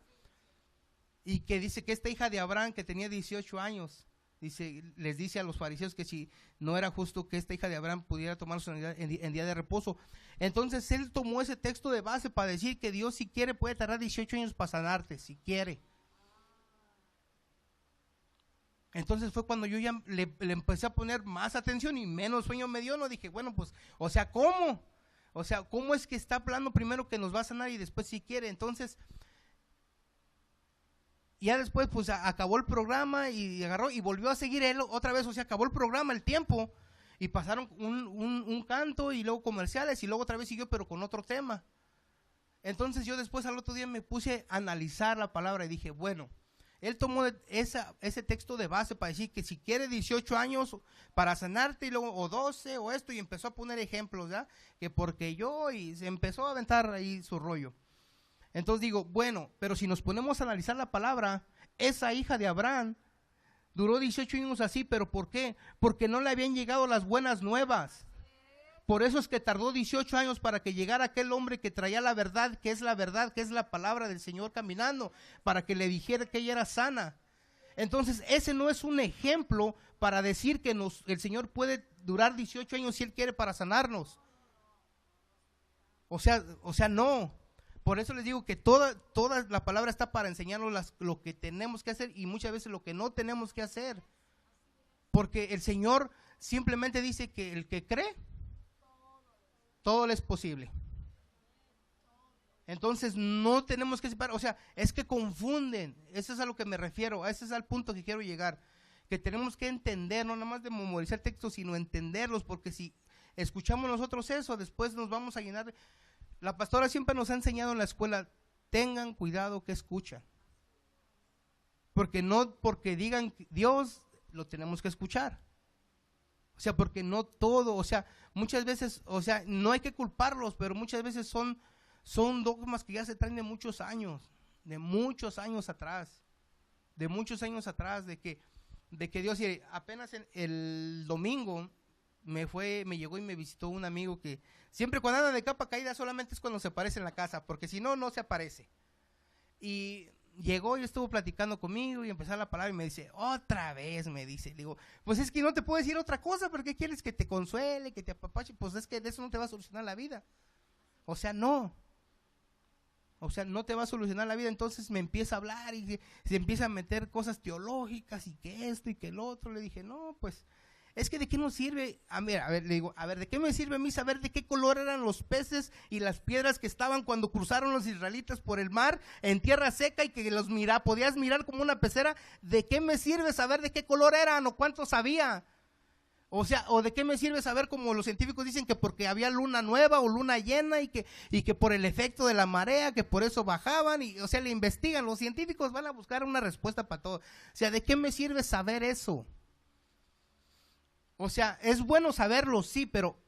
Y que dice que esta hija de Abraham que tenía 18 años, les dice a los fariseos que si no era justo que esta hija de Abraham pudiera tomar su unidad en día de reposo. Entonces él tomó ese texto de base para decir que Dios si quiere puede tardar 18 años para sanarte, si quiere. Entonces fue cuando yo ya le empecé a poner más atención y menos sueño me dio, no dije, bueno, pues, o sea, ¿cómo? O sea, ¿cómo es que está hablando primero que nos va a sanar y después si quiere? Entonces, ya después pues acabó el programa y agarró y volvió a seguir él otra vez, o sea, acabó el programa, el tiempo, y pasaron un canto y luego comerciales y luego otra vez siguió pero con otro tema. Entonces yo después al otro día me puse a analizar la palabra y dije, bueno, él tomó ese texto de base para decir que si quiere 18 años para sanarte y luego o 12 o esto, y empezó a poner ejemplos, ¿ya? Que porque yo, y se empezó a aventar ahí su rollo. Entonces digo, bueno, pero si nos ponemos a analizar la palabra, esa hija de Abraham duró 18 años así, ¿pero por qué? Porque no le habían llegado las buenas nuevas. Por eso es que tardó 18 años para que llegara aquel hombre que traía la verdad, que es la palabra del Señor caminando, para que le dijera que ella era sana. Entonces, ese no es un ejemplo para decir que el Señor puede durar 18 años si Él quiere para sanarnos. O sea, no. Por eso les digo que toda la palabra está para enseñarnos lo que tenemos que hacer y muchas veces lo que no tenemos que hacer. Porque el Señor simplemente dice que el que cree, todo le es posible. Entonces no tenemos que separar, o sea, es que confunden, eso es a lo que me refiero, ese es al punto que quiero llegar, que tenemos que entender, no nada más de memorizar textos, sino entenderlos, porque si escuchamos nosotros eso, después nos vamos a llenar. La pastora siempre nos ha enseñado en la escuela, tengan cuidado que escuchan, porque no porque digan Dios, lo tenemos que escuchar. O sea, porque no todo, o sea, muchas veces, o sea, no hay que culparlos, pero muchas veces son dogmas que ya se traen de muchos años atrás, de que Dios, apenas el domingo me llegó y me visitó un amigo que siempre cuando anda de capa caída solamente es cuando se aparece en la casa, porque si no, no se aparece. Y llegó y estuvo platicando conmigo y empezó la palabra y me dice, otra vez, me dice. Le digo, pues es que no te puedo decir otra cosa, ¿pero qué quieres? Que te consuele, que te apapache, pues es que de eso no te va a solucionar la vida. O sea, no te va a solucionar la vida. Entonces me empieza a hablar y se empieza a meter cosas teológicas y que esto y que el otro. Le dije, no, pues es que de qué nos sirve, le digo, ¿de qué me sirve a mí saber de qué color eran los peces y las piedras que estaban cuando cruzaron los israelitas por el mar en tierra seca y que podías mirar como una pecera? ¿De qué me sirve saber de qué color eran o cuántos había? O sea, ¿o de qué me sirve saber, como los científicos dicen, que porque había luna nueva o luna llena y que por el efecto de la marea, que por eso bajaban? Y, o sea, le investigan, los científicos van a buscar una respuesta para todo. O sea, ¿de qué me sirve saber eso? O sea, es bueno saberlo, sí, pero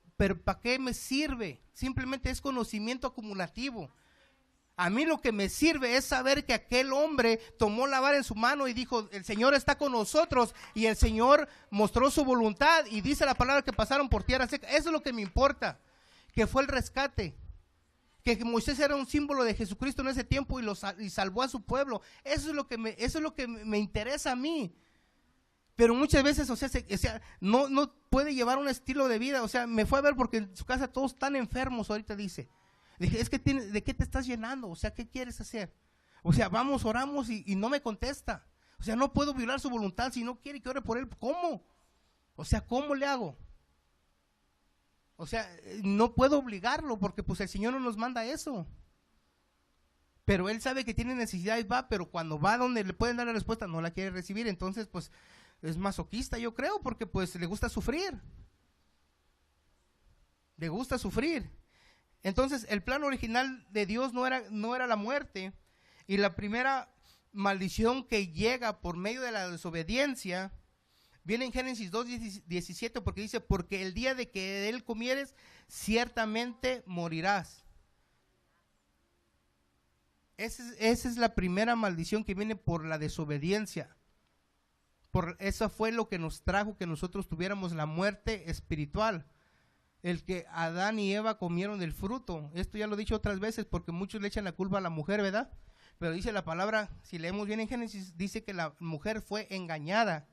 ¿para qué me sirve? Simplemente es conocimiento acumulativo. A mí lo que me sirve es saber que aquel hombre tomó la vara en su mano y dijo, el Señor está con nosotros, y el Señor mostró su voluntad y dice la palabra que pasaron por tierra seca. Eso es lo que me importa, que fue el rescate, que Moisés era un símbolo de Jesucristo en ese tiempo y salvó a su pueblo. Eso es lo que me interesa a mí. Pero muchas veces, o sea, no puede llevar un estilo de vida. O sea, me fue a ver porque en su casa todos están enfermos ahorita, dice. Dije, es que ¿de qué te estás llenando? O sea, ¿qué quieres hacer? O sea, vamos, oramos y no me contesta. O sea, no puedo violar su voluntad. Si no quiere que ore por él, ¿cómo? O sea, ¿cómo le hago? O sea, no puedo obligarlo porque pues el Señor no nos manda eso. pero él sabe que tiene necesidad y va, pero cuando va donde le pueden dar la respuesta no la quiere recibir. Entonces pues es masoquista, yo creo, porque pues le gusta sufrir. Le gusta sufrir. Entonces el plan original de Dios no era la muerte, y la primera maldición que llega por medio de la desobediencia viene en Génesis 2:17, porque dice: porque el día de que de él comieres, ciertamente morirás. Esa es la primera maldición que viene por la desobediencia. Eso fue lo que nos trajo que nosotros tuviéramos la muerte espiritual. El que Adán y Eva comieron del fruto. Esto ya lo he dicho otras veces, porque muchos le echan la culpa a la mujer, ¿verdad? Pero dice la palabra, si leemos bien en Génesis, dice que la mujer fue engañada.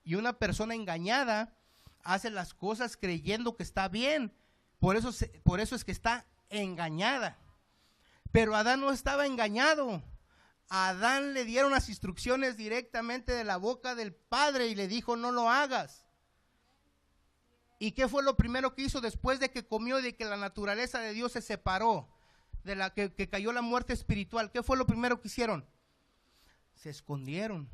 Y una persona engañada hace las cosas creyendo que está bien. Por eso es que está engañada. Pero Adán no estaba engañado. A Adán le dieron las instrucciones directamente de la boca del Padre y le dijo: no lo hagas. ¿Y qué fue lo primero que hizo después de que comió y de que la naturaleza de Dios se separó? De la que cayó la muerte espiritual. ¿Qué fue lo primero que hicieron? Se escondieron.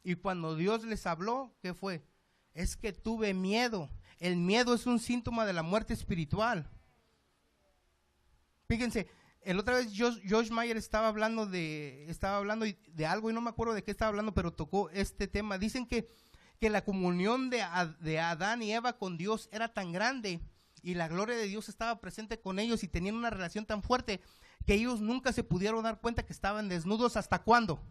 Y cuando Dios les habló, ¿qué fue? Es que tuve miedo. El miedo es un síntoma de la muerte espiritual. Fíjense, el otra vez Josh Meyer estaba hablando de algo, y no me acuerdo de qué estaba hablando, pero tocó este tema. Dicen que la comunión de Adán y Eva con Dios era tan grande, y la gloria de Dios estaba presente con ellos, y tenían una relación tan fuerte, que ellos nunca se pudieron dar cuenta que estaban desnudos. ¿Hasta cuándo?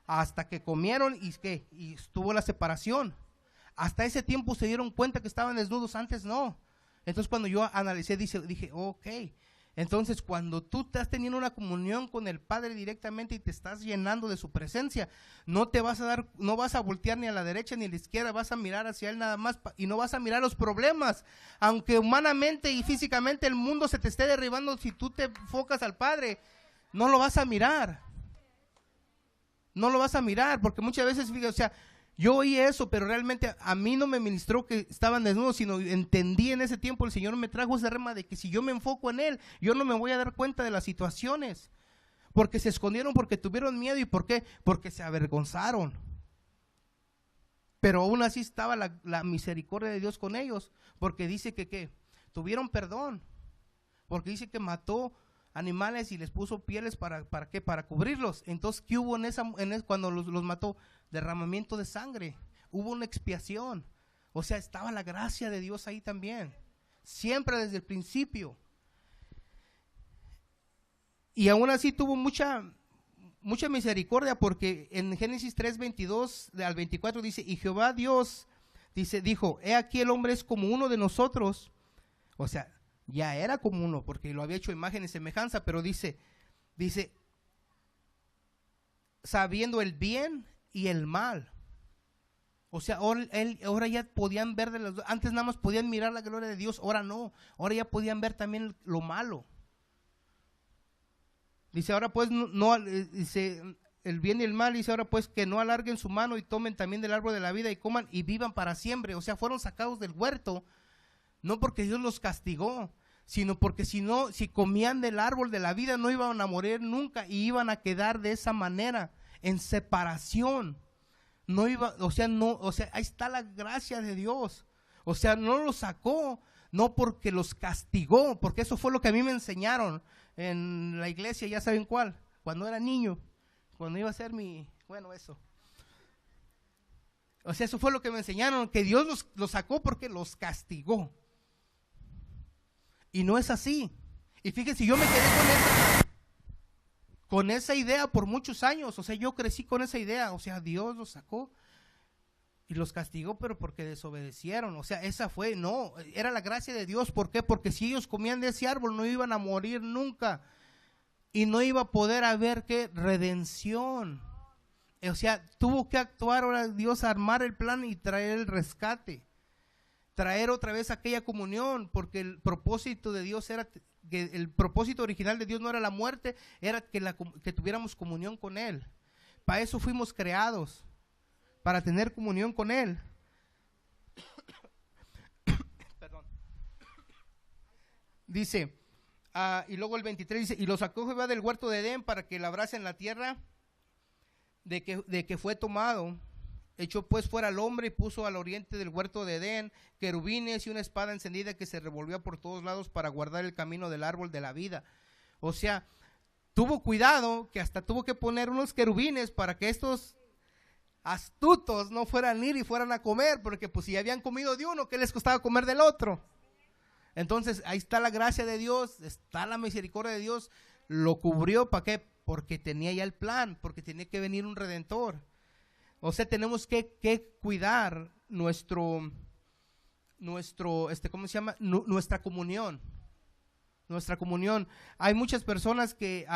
Hasta que comieron y estuvo la separación. Hasta ese tiempo se dieron cuenta que estaban desnudos, antes no. Entonces cuando yo analicé, dije, ok. Entonces cuando tú estás teniendo una comunión con el Padre directamente y te estás llenando de su presencia, no vas a voltear ni a la derecha ni a la izquierda, vas a mirar hacia Él nada más, y no vas a mirar los problemas. Aunque humanamente y físicamente el mundo se te esté derribando, si tú te enfocas al Padre, no lo vas a mirar. No lo vas a mirar, porque muchas veces, fíjate, o sea, yo oí eso, pero realmente a mí no me ministró que estaban desnudos, sino entendí en ese tiempo, el Señor me trajo ese rema de que si yo me enfoco en Él, yo no me voy a dar cuenta de las situaciones, porque se escondieron, porque tuvieron miedo. ¿Y por qué? Porque se avergonzaron. Pero aún así estaba la misericordia de Dios con ellos, porque dice que ¿qué? Tuvieron perdón, porque dice que mató animales y les puso pieles ¿para qué? Para cubrirlos. Entonces, ¿qué hubo cuando los mató? Derramamiento de sangre, hubo una expiación. O sea, estaba la gracia de Dios ahí también, siempre desde el principio. Y aún así tuvo mucha misericordia, porque en Génesis 3:22 al 24 dice: y Jehová Dios dijo: he aquí el hombre es como uno de nosotros. O sea, ya era como uno, porque lo había hecho imagen y semejanza, pero dice, sabiendo el bien y el mal. O sea, ahora ya podían ver antes nada más podían mirar la gloria de Dios, ahora no, ahora ya podían ver también lo malo. Dice, ahora pues dice el bien y el mal, dice, ahora pues que no alarguen su mano y tomen también del árbol de la vida y coman y vivan para siempre. O sea, fueron sacados del huerto, no porque Dios los castigó, sino porque si comían del árbol de la vida no iban a morir nunca, y iban a quedar de esa manera, en separación. Ahí está la gracia de Dios. O sea, no los sacó, no porque los castigó, porque eso fue lo que a mí me enseñaron en la iglesia, ya saben cuál, cuando era niño, cuando iba a ser eso. O sea, eso fue lo que me enseñaron, que Dios los sacó porque los castigó. Y no es así. Y fíjense, yo me quedé con esa idea por muchos años. O sea, yo crecí con esa idea. O sea, Dios los sacó y los castigó, pero porque desobedecieron. O sea, era la gracia de Dios. ¿Por qué? Porque si ellos comían de ese árbol no iban a morir nunca, y no iba a poder haber redención. O sea, tuvo que actuar ahora Dios, armar el plan y traer el rescate, traer otra vez aquella comunión, porque el propósito de Dios era que el propósito original de Dios no era la muerte, era que tuviéramos comunión con Él. Para eso fuimos creados, para tener comunión con Él. Perdón. Dice, Y luego el 23 dice, y lo sacó Jehová del huerto de Edén para que labrase en la tierra de que fue tomado. Echó pues fuera al hombre y puso al oriente del huerto de Edén querubines y una espada encendida que se revolvía por todos lados para guardar el camino del árbol de la vida. O sea, tuvo cuidado que hasta tuvo que poner unos querubines para que estos astutos no fueran a ir y fueran a comer, porque pues si habían comido de uno, ¿qué les costaba comer del otro? Entonces ahí está la gracia de Dios, está la misericordia de Dios, lo cubrió. ¿Para qué? Porque tenía ya el plan, porque tenía que venir un redentor. O sea, tenemos que cuidar nuestro, ¿cómo se llama? Nuestra comunión. Nuestra comunión. Hay muchas personas que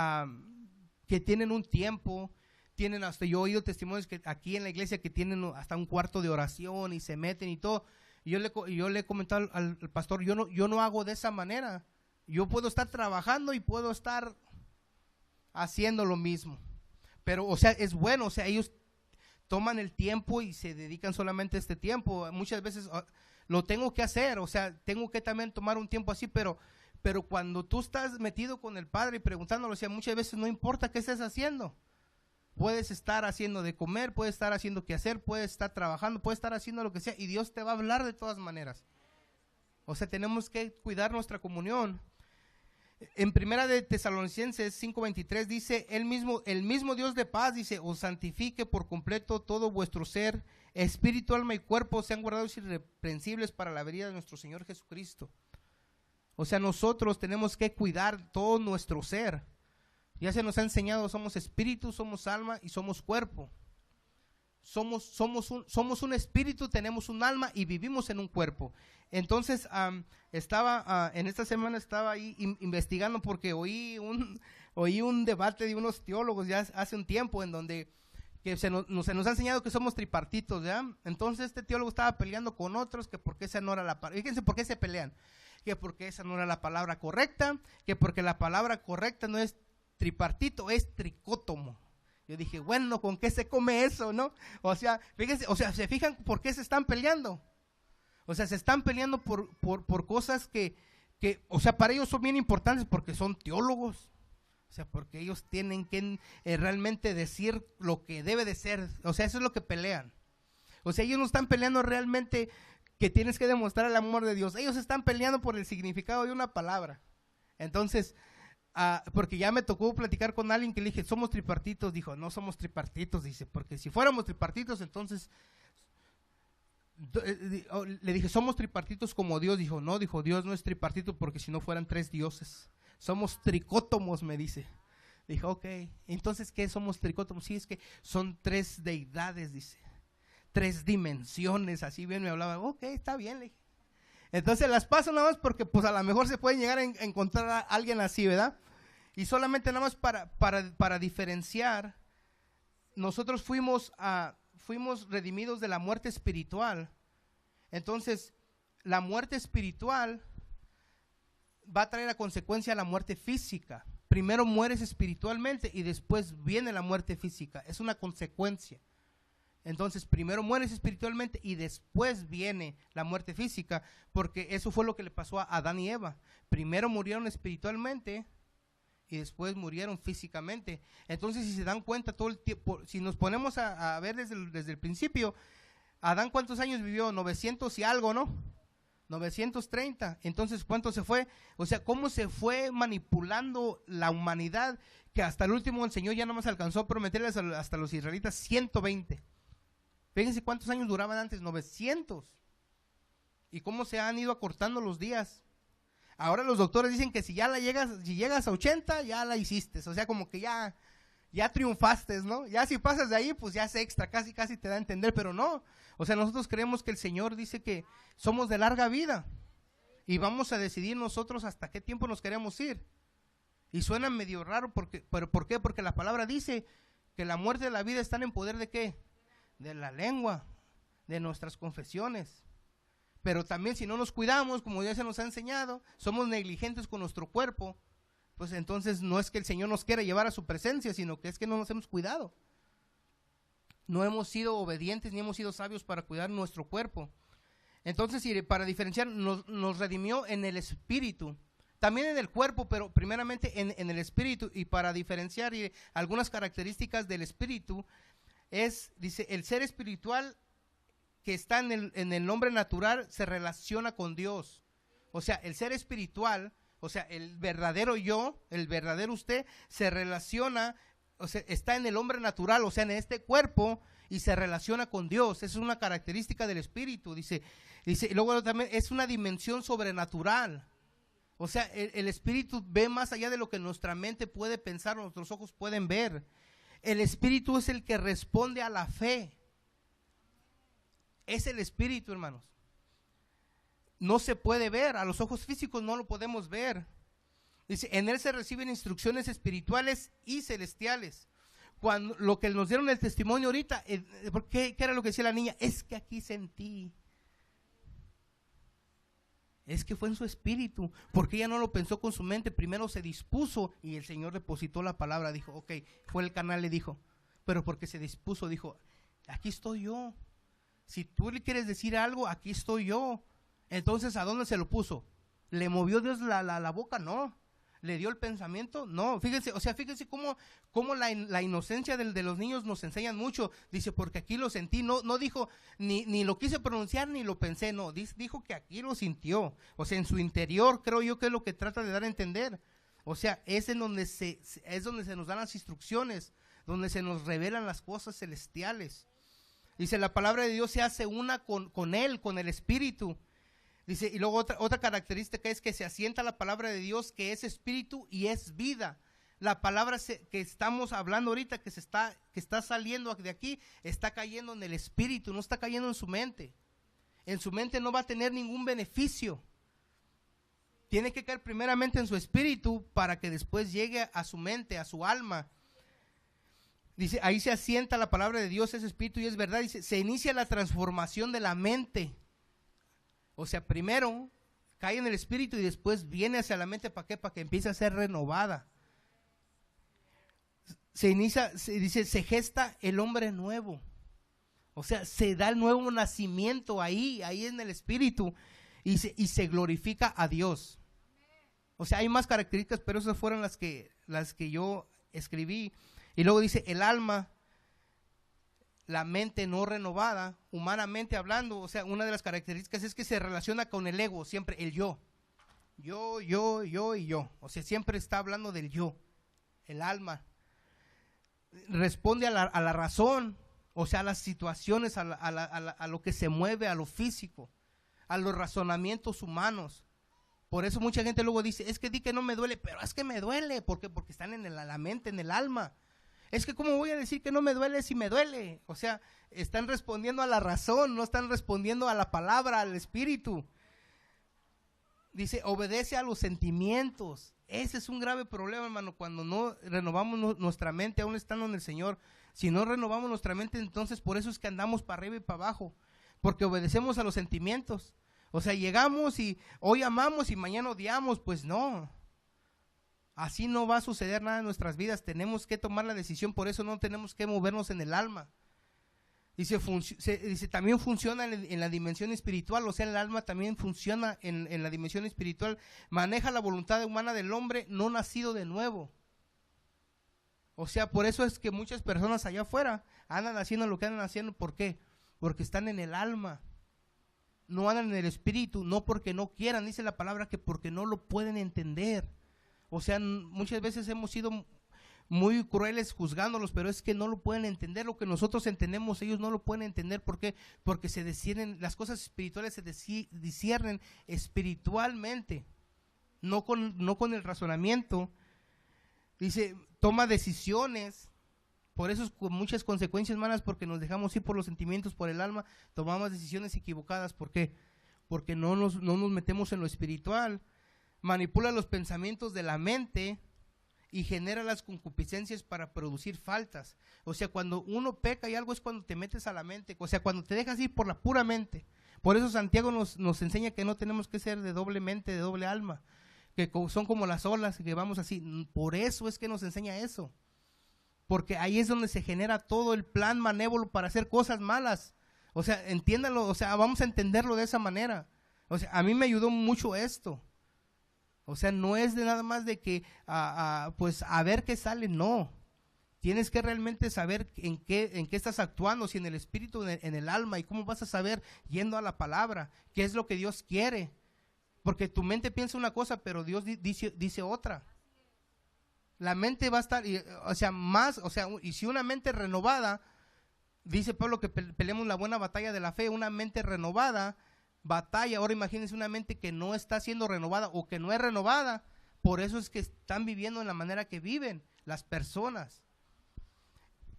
tienen un tiempo, tienen hasta, yo he oído testimonios que aquí en la iglesia que tienen hasta un cuarto de oración y se meten y todo. Y yo le he comentado al pastor, yo no hago de esa manera. Yo puedo estar trabajando y puedo estar haciendo lo mismo. Pero, o sea, es bueno, o sea, ellos toman el tiempo y se dedican solamente a este tiempo. Muchas veces lo tengo que hacer, o sea, tengo que también tomar un tiempo así, pero cuando tú estás metido con el Padre y preguntándolo, o sea, muchas veces no importa qué estés haciendo. Puedes estar haciendo de comer, puedes estar haciendo qué hacer, puedes estar trabajando, puedes estar haciendo lo que sea y Dios te va a hablar de todas maneras. O sea, tenemos que cuidar nuestra comunión. En Primera de Tesalonicenses 5:23 dice, el mismo Dios de paz, dice, os santifique por completo todo vuestro ser, espíritu, alma y cuerpo sean guardados irreprensibles para la venida de nuestro Señor Jesucristo. O sea, nosotros tenemos que cuidar todo nuestro ser. Ya se nos ha enseñado, somos espíritu, somos alma y somos cuerpo. Somos un espíritu, tenemos un alma y vivimos en un cuerpo. Entonces, en esta semana estaba ahí investigando porque oí un debate de unos teólogos ya hace un tiempo en donde que se nos ha enseñado que somos tripartitos, ¿ya? Entonces este teólogo estaba peleando con otros que porque esa no era la palabra. Fíjense por qué se pelean. Que porque esa no era la palabra correcta, que porque la palabra correcta no es tripartito, es tricótomo. Yo dije, bueno, ¿con qué se come eso, no? O sea, fíjense, o sea, ¿se fijan por qué se están peleando? O sea, se están peleando por cosas que, o sea, para ellos son bien importantes porque son teólogos. O sea, porque ellos tienen que realmente decir lo que debe de ser. O sea, eso es lo que pelean. O sea, ellos no están peleando realmente que tienes que demostrar el amor de Dios. Ellos están peleando por el significado de una palabra. Entonces, porque ya me tocó platicar con alguien que le dije, somos tripartitos. Dijo, no somos tripartitos, dice, porque si fuéramos tripartitos, entonces, le dije, somos tripartitos como Dios. Dijo, no, dijo, Dios no es tripartito porque si no fueran tres dioses. Somos tricótomos, me dice. Dijo, ok, entonces, ¿qué somos tricótomos? Sí, es que son tres deidades, dice, tres dimensiones, así bien me hablaba. Ok, está bien, le dije. Entonces las paso nada más porque pues a lo mejor se pueden llegar a encontrar a alguien así, ¿verdad? Y solamente nada más para diferenciar, nosotros fuimos redimidos de la muerte espiritual. Entonces, la muerte espiritual va a traer a consecuencia la muerte física. Primero mueres espiritualmente y después viene la muerte física. Es una consecuencia. Entonces, primero mueres espiritualmente y después viene la muerte física, porque eso fue lo que le pasó a Adán y Eva. Primero murieron espiritualmente y después murieron físicamente. Entonces, si se dan cuenta todo el tiempo, si nos ponemos a ver desde el principio, Adán, ¿cuántos años vivió? 900 y algo, ¿no? 930. Entonces, ¿cuánto se fue? O sea, ¿cómo se fue manipulando la humanidad? Que hasta el último el Señor ya no más alcanzó a prometerles hasta los israelitas 120. Fíjense cuántos años duraban antes, 900. Y cómo se han ido acortando los días. Ahora los doctores dicen que si llegas a 80, ya la hiciste. O sea, como que ya triunfaste, ¿no? Ya si pasas de ahí, pues ya es extra, casi te da a entender, pero no. O sea, nosotros creemos que el Señor dice que somos de larga vida. Y vamos a decidir nosotros hasta qué tiempo nos queremos ir. Y suena medio raro, ¿pero por qué? Porque la palabra dice que la muerte y la vida están en poder ¿de qué? De la lengua, de nuestras confesiones. Pero también si no nos cuidamos, como ya se nos ha enseñado, somos negligentes con nuestro cuerpo, pues entonces no es que el Señor nos quiera llevar a su presencia, sino que es que no nos hemos cuidado. No hemos sido obedientes ni hemos sido sabios para cuidar nuestro cuerpo. Entonces, para diferenciar, nos redimió en el espíritu. también en el cuerpo, pero primeramente en el espíritu. Y para diferenciar algunas características del espíritu, dice, el ser espiritual que está en el hombre natural se relaciona con Dios. O sea, el ser espiritual, o sea, el verdadero yo, el verdadero usted, se relaciona, o sea, está en el hombre natural, o sea, en este cuerpo, y se relaciona con Dios. Esa es una característica del espíritu, dice, y luego también es una dimensión sobrenatural. O sea, el espíritu ve más allá de lo que nuestra mente puede pensar, o nuestros ojos pueden ver. El espíritu es el que responde a la fe. Es el espíritu, hermanos. No se puede ver, a los ojos físicos no lo podemos ver. Dice, en él se reciben instrucciones espirituales y celestiales. Cuando lo que nos dieron el testimonio ahorita, ¿qué era lo que decía la niña? Es que aquí sentí. Es que fue en su espíritu, porque ella no lo pensó con su mente, primero se dispuso y el Señor depositó la palabra, dijo, ok, fue el canal, le dijo, pero porque se dispuso, dijo, aquí estoy yo. Si tú le quieres decir algo, aquí estoy yo. Entonces, ¿a dónde se lo puso? ¿Le movió Dios la boca? No. ¿Le dio el pensamiento? No. Fíjense, o sea, fíjense cómo la inocencia de los niños nos enseñan mucho. Dice, porque aquí lo sentí. No dijo, ni lo quise pronunciar, ni lo pensé. No, dijo que aquí lo sintió. O sea, en su interior, creo yo que es lo que trata de dar a entender. O sea, es donde se nos dan las instrucciones, donde se nos revelan las cosas celestiales. Dice, la palabra de Dios se hace una con él, con el espíritu. Dice, y luego otra característica es que se asienta la palabra de Dios, que es espíritu y es vida. La palabra que estamos hablando ahorita, que está saliendo de aquí, está cayendo en el espíritu, no está cayendo en su mente. En su mente no va a tener ningún beneficio. Tiene que caer primeramente en su espíritu para que después llegue a su mente, a su alma. Dice, ahí se asienta la palabra de Dios, es espíritu y es verdad. Dice, se inicia la transformación de la mente. O sea, primero cae en el espíritu y después viene hacia la mente, ¿para qué? Para que empiece a ser renovada. Se gesta el hombre nuevo. O sea, se da el nuevo nacimiento ahí en el espíritu y se glorifica a Dios. O sea, hay más características, pero esas fueron las que yo escribí. Y luego dice, el alma, la mente no renovada, humanamente hablando, o sea, una de las características es que se relaciona con el ego, siempre el yo. Yo y yo. O sea, siempre está hablando del yo. El alma responde a la razón, o sea, a las situaciones, a lo que se mueve, a lo físico, a los razonamientos humanos. Por eso mucha gente luego dice, es que di que no me duele, pero es que me duele. ¿Por qué? Porque están en la mente, en el alma. Es que ¿cómo voy a decir que no me duele si me duele? O sea, están respondiendo a la razón, no están respondiendo a la palabra, al espíritu. Dice, obedece a los sentimientos. Ese es un grave problema, hermano, cuando no renovamos nuestra mente, aún estando en el Señor. Si no renovamos nuestra mente, entonces por eso es que andamos para arriba y para abajo, porque obedecemos a los sentimientos. O sea, llegamos y hoy amamos y mañana odiamos, pues no. Así no va a suceder nada en nuestras vidas, tenemos que tomar la decisión, por eso no tenemos que movernos en el alma. Dice, también funciona en la dimensión espiritual, o sea, el alma también funciona en la dimensión espiritual, maneja la voluntad humana del hombre no nacido de nuevo. O sea, por eso es que muchas personas allá afuera andan haciendo lo que andan haciendo, ¿por qué? Porque están en el alma, no andan en el espíritu, no porque no quieran, dice la palabra que porque no lo pueden entender. O sea, muchas veces hemos sido muy crueles juzgándolos, pero es que no lo pueden entender. Lo que nosotros entendemos, ellos no lo pueden entender. ¿Por qué? Porque se disciernen, las cosas espirituales se disciernen espiritualmente, no con el razonamiento. Dice, toma decisiones. Por eso es con muchas consecuencias malas, porque nos dejamos ir por los sentimientos, por el alma, tomamos decisiones equivocadas. ¿Por qué? Porque no nos metemos en lo espiritual. Manipula los pensamientos de la mente y genera las concupiscencias para producir faltas. O sea, cuando uno peca y algo es cuando te metes a la mente, o sea, cuando te dejas ir por la pura mente. Por eso Santiago nos enseña que no tenemos que ser de doble mente, de doble alma, que son como las olas, que vamos así. Por eso es que nos enseña eso, porque ahí es donde se genera todo el plan malévolo para hacer cosas malas. O sea, entiéndanlo, o sea, vamos a entenderlo de esa manera. O sea, a mí me ayudó mucho esto. O sea, no es de nada más de que, pues, a ver qué sale, no. Tienes que realmente saber en qué estás actuando, si en el espíritu, en el alma, y cómo vas a saber yendo a la palabra, qué es lo que Dios quiere. Porque tu mente piensa una cosa, pero Dios dice otra. La mente va a estar, y si una mente renovada, dice Pablo que peleemos la buena batalla de la fe, una mente renovada, batalla. Ahora imagínense una mente que no está siendo renovada o que no es renovada. Por eso es que están viviendo en la manera que viven las personas.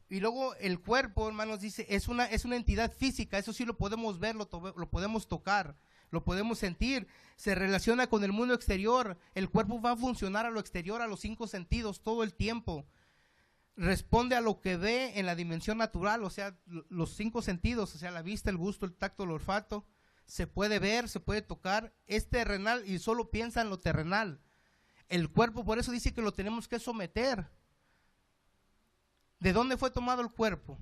Y luego el cuerpo, hermanos, dice, es una entidad física. Eso sí lo podemos ver, lo podemos tocar, lo podemos sentir. Se relaciona con el mundo exterior. El cuerpo va a funcionar a lo exterior, a los 5 sentidos todo el tiempo. Responde a lo que ve en la dimensión natural, o sea, los 5 sentidos, o sea, la vista, el gusto, el tacto, el olfato. Se puede ver, se puede tocar, es terrenal y solo piensa en lo terrenal. El cuerpo, por eso dice que lo tenemos que someter. ¿De dónde fue tomado el cuerpo?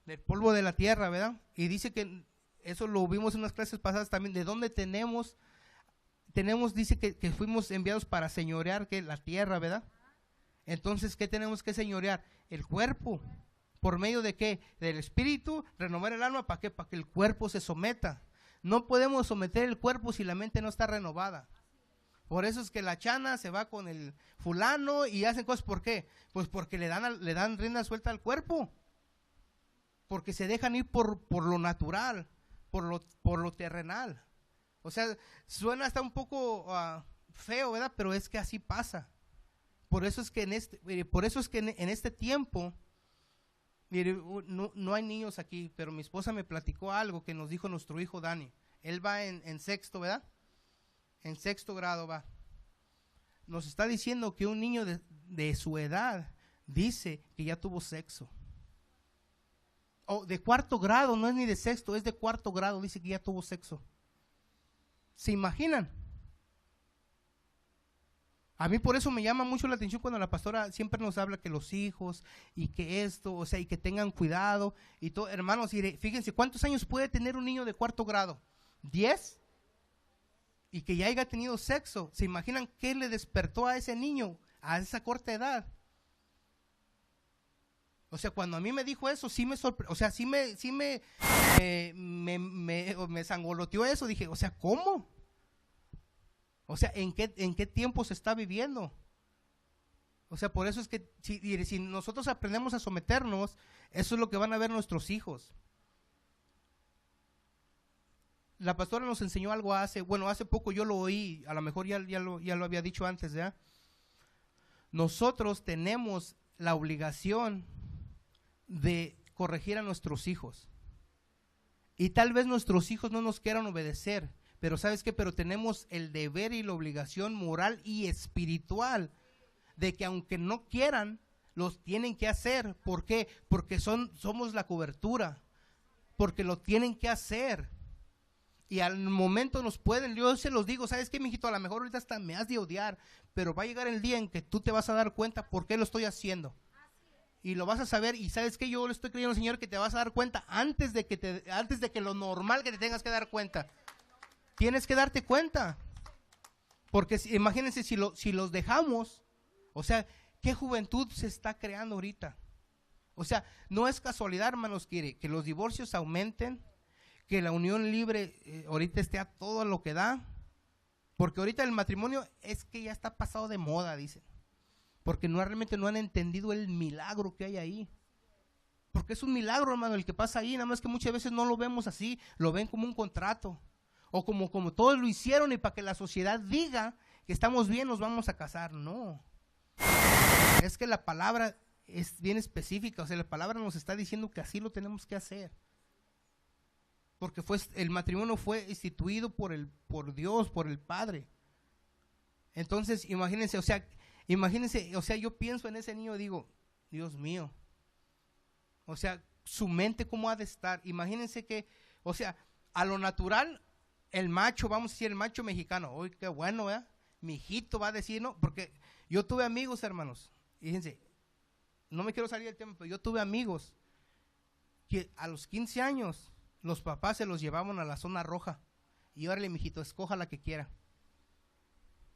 Del polvo de la tierra, ¿verdad? Y dice que, eso lo vimos en unas clases pasadas también, de dónde tenemos, dice que fuimos enviados para señorear que la tierra, ¿verdad? Entonces, ¿qué tenemos que señorear? El cuerpo. ¿Por medio de qué? Del espíritu, renovar el alma, ¿para qué? Para que el cuerpo se someta. No podemos someter el cuerpo si la mente no está renovada. Por eso es que la chana se va con el fulano y hacen cosas. ¿Por qué? Pues porque le dan rienda suelta al cuerpo. Porque se dejan ir por lo natural, por lo terrenal. O sea, suena hasta un poco feo, ¿verdad? Pero es que así pasa. Por eso es que en este tiempo, mire, no hay niños aquí, pero mi esposa me platicó algo que nos dijo nuestro hijo Dani. Él va en sexto, ¿verdad? En 6º grado va. Nos está diciendo que un niño de su edad dice que ya tuvo sexo. O de 4º grado, no es ni de 6º, es de 4º grado, dice que ya tuvo sexo. ¿Se imaginan? A mí por eso me llama mucho la atención cuando la pastora siempre nos habla que los hijos y que esto, o sea, y que tengan cuidado y todo. Hermanos, fíjense, ¿cuántos años puede tener un niño de 4º grado? ¿10? Y que ya haya tenido sexo. ¿Se imaginan qué le despertó a ese niño a esa corta edad? O sea, cuando a mí me dijo eso, sí me sorprendió, o sea, sí me sangoloteó eso. Dije, o sea, ¿cómo? O sea, ¿en qué tiempo se está viviendo? O sea, por eso es que si nosotros aprendemos a someternos, eso es lo que van a ver nuestros hijos. La pastora nos enseñó algo hace poco yo lo oí, a lo mejor ya lo había dicho antes, ¿ya? Nosotros tenemos la obligación de corregir a nuestros hijos. Y tal vez nuestros hijos no nos quieran obedecer, pero ¿sabes qué? Pero tenemos el deber y la obligación moral y espiritual de que aunque no quieran, los tienen que hacer. ¿Por qué? Porque somos la cobertura, porque lo tienen que hacer. Y al momento nos pueden, yo se los digo, ¿sabes qué, mijito? A lo mejor ahorita hasta me has de odiar, pero va a llegar el día en que tú te vas a dar cuenta por qué lo estoy haciendo. Y lo vas a saber, y ¿sabes qué? Yo le estoy creyendo al Señor que te vas a dar cuenta antes de que lo normal que te tengas que dar cuenta. Tienes que darte cuenta. Porque imagínense si los dejamos, o sea, ¿qué juventud se está creando ahorita? O sea, no es casualidad, hermanos, que los divorcios aumenten, que la unión libre ahorita esté a todo lo que da, porque ahorita el matrimonio es que ya está pasado de moda, dicen, porque realmente no han entendido el milagro que hay ahí, porque es un milagro, hermano, el que pasa ahí, nada más que muchas veces no lo vemos así, lo ven como un contrato, o como todos lo hicieron y para que la sociedad diga que estamos bien nos vamos a casar. No, es que la palabra es bien específica, o sea, la palabra nos está diciendo que así lo tenemos que hacer. Porque el matrimonio fue instituido por Dios, por el Padre. Entonces, imagínense, o sea, yo pienso en ese niño y digo, Dios mío. O sea, su mente cómo ha de estar. Imagínense que, o sea, a lo natural, el macho, vamos a decir, el macho mexicano, uy, qué bueno, ¿verdad? Mi hijito va a decir, no, porque yo tuve amigos, hermanos, y fíjense, no me quiero salir del tema, pero yo tuve amigos que a los 15 años, los papás se los llevaban a la zona roja. Y órale, mijito, escoja la que quiera.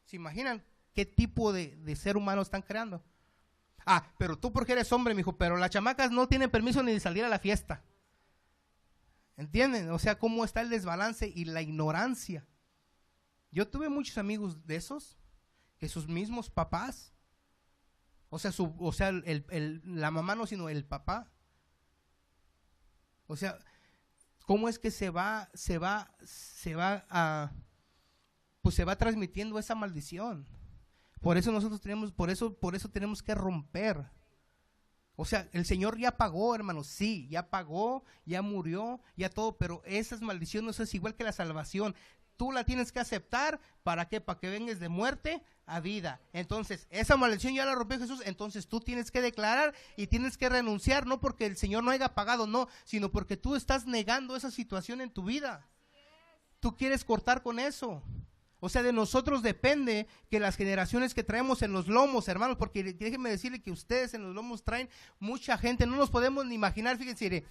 ¿Se imaginan qué tipo de ser humano están creando? Ah, pero tú porque eres hombre, mijo, pero las chamacas no tienen permiso ni de salir a la fiesta. ¿Entienden? O sea, cómo está el desbalance y la ignorancia. Yo tuve muchos amigos de esos, que sus mismos papás, o sea, la mamá no, sino el papá. O sea, ¿cómo es que se va transmitiendo esa maldición? Por eso nosotros por eso tenemos que romper. O sea, el Señor ya pagó, hermanos, sí, ya pagó, ya murió, ya todo, pero esas maldiciones es igual que la salvación. Tú la tienes que aceptar, ¿para qué? Para que vengas de muerte a vida. Entonces, esa maldición ya la rompió Jesús, entonces tú tienes que declarar y tienes que renunciar, no porque el Señor no haya pagado, no, sino porque tú estás negando esa situación en tu vida. Tú quieres cortar con eso. O sea, de nosotros depende que las generaciones que traemos en los lomos, hermanos, porque déjenme decirle que ustedes en los lomos traen mucha gente, no nos podemos ni imaginar, fíjense,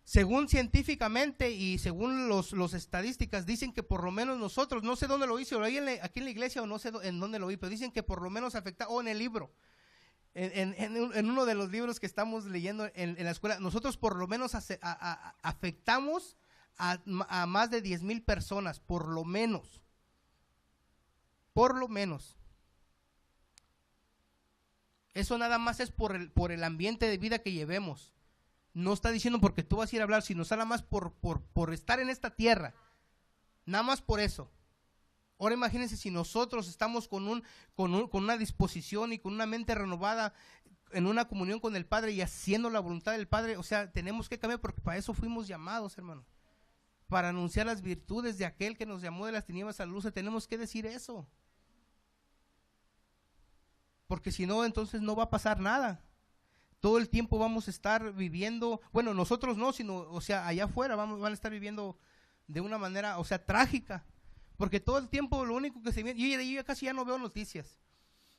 según científicamente y según los estadísticas, dicen que por lo menos nosotros, no sé dónde lo hice, lo oí aquí en la iglesia o no sé en dónde lo vi, pero dicen que por lo menos afecta, o en el libro, en uno de los libros que estamos leyendo en la escuela, nosotros por lo menos afectamos a más de 10,000 personas, por lo menos. Por lo menos. Eso nada más es por el ambiente de vida que llevemos. No está diciendo porque tú vas a ir a hablar, sino nada más por estar en esta tierra. Nada más por eso. Ahora imagínense si nosotros estamos con una disposición y con una mente renovada en una comunión con el Padre y haciendo la voluntad del Padre. O sea, tenemos que cambiar porque para eso fuimos llamados, hermano. Para anunciar las virtudes de aquel que nos llamó de las tinieblas a la luz. Tenemos que decir eso. Porque si no, entonces no va a pasar nada. Todo el tiempo vamos a estar viviendo, bueno, nosotros no, sino, o sea, allá afuera van a estar viviendo de una manera, o sea, trágica. Porque todo el tiempo lo único que se ve, yo ya casi ya no veo noticias.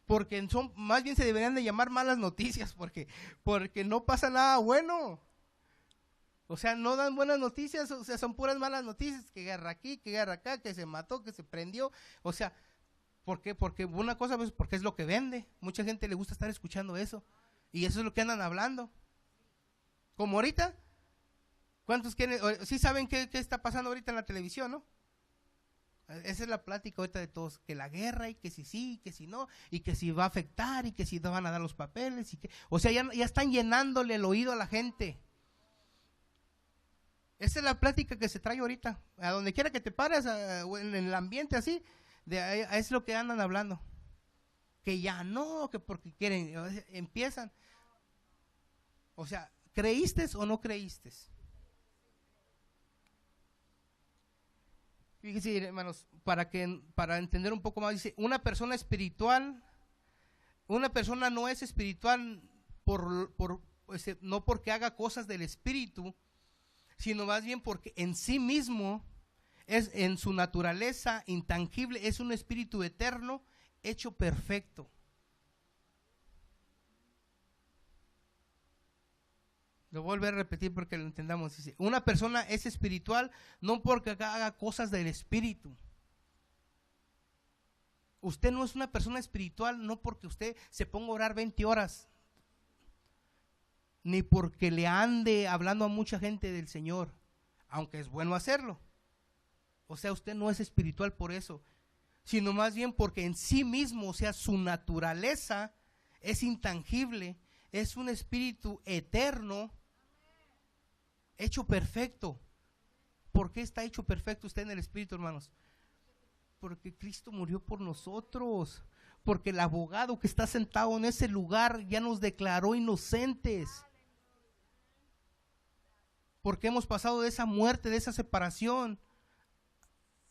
Porque más bien se deberían de llamar malas noticias, porque no pasa nada bueno. O sea, no dan buenas noticias, o sea, son puras malas noticias, que guerra aquí, que guerra acá, que se mató, que se prendió, o sea, ¿por qué? Porque una cosa, pues, porque es lo que vende. Mucha gente le gusta estar escuchando eso. Y eso es lo que andan hablando. Como ahorita. ¿Cuántos quieren? Sí saben qué está pasando ahorita en la televisión, ¿no? Esa es la plática ahorita de todos. Que la guerra y que si sí, que si no. Y que si va a afectar y que si no van a dar los papeles. Y que, o sea, ya están llenándole el oído a la gente. Esa es la plática que se trae ahorita. A donde quiera que te pares, en el ambiente así. Es lo que andan hablando. Que ya no, que porque quieren, empiezan. O sea, ¿creíste o no creíste? Fíjense, hermanos, para entender un poco más, dice, una persona no es espiritual no porque haga cosas del espíritu, sino más bien porque en sí mismo, en su naturaleza intangible, es un espíritu eterno, hecho perfecto. Lo voy a volver a repetir porque lo entendamos. Dice, una persona es espiritual no porque haga cosas del espíritu. Usted no es una persona espiritual no porque usted se ponga a orar 20 horas, ni porque le ande hablando a mucha gente del Señor, aunque es bueno hacerlo. O sea, usted no es espiritual por eso, sino más bien porque en sí mismo, o sea, su naturaleza es intangible, es un espíritu eterno, hecho perfecto. ¿Por qué está hecho perfecto usted en el espíritu, hermanos? Porque Cristo murió por nosotros, porque el abogado que está sentado en ese lugar ya nos declaró inocentes, porque hemos pasado de esa muerte, de esa separación,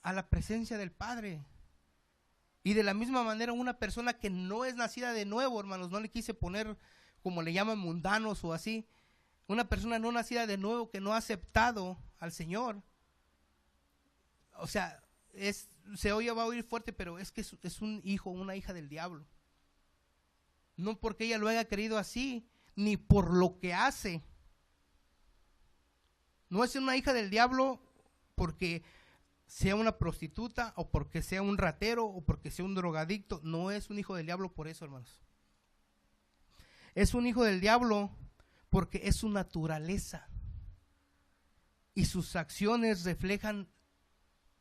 a la presencia del Padre. Y de la misma manera una persona que no es nacida de nuevo, hermanos, no le quise poner como le llaman mundanos o así, una persona no nacida de nuevo que no ha aceptado al Señor, o sea, va a oír fuerte, pero es que es un hijo, una hija del diablo. No porque ella lo haya querido así, ni por lo que hace. No es una hija del diablo porque sea una prostituta o porque sea un ratero o porque sea un drogadicto, no es un hijo del diablo por eso, hermanos. Es un hijo del diablo porque es su naturaleza y sus acciones reflejan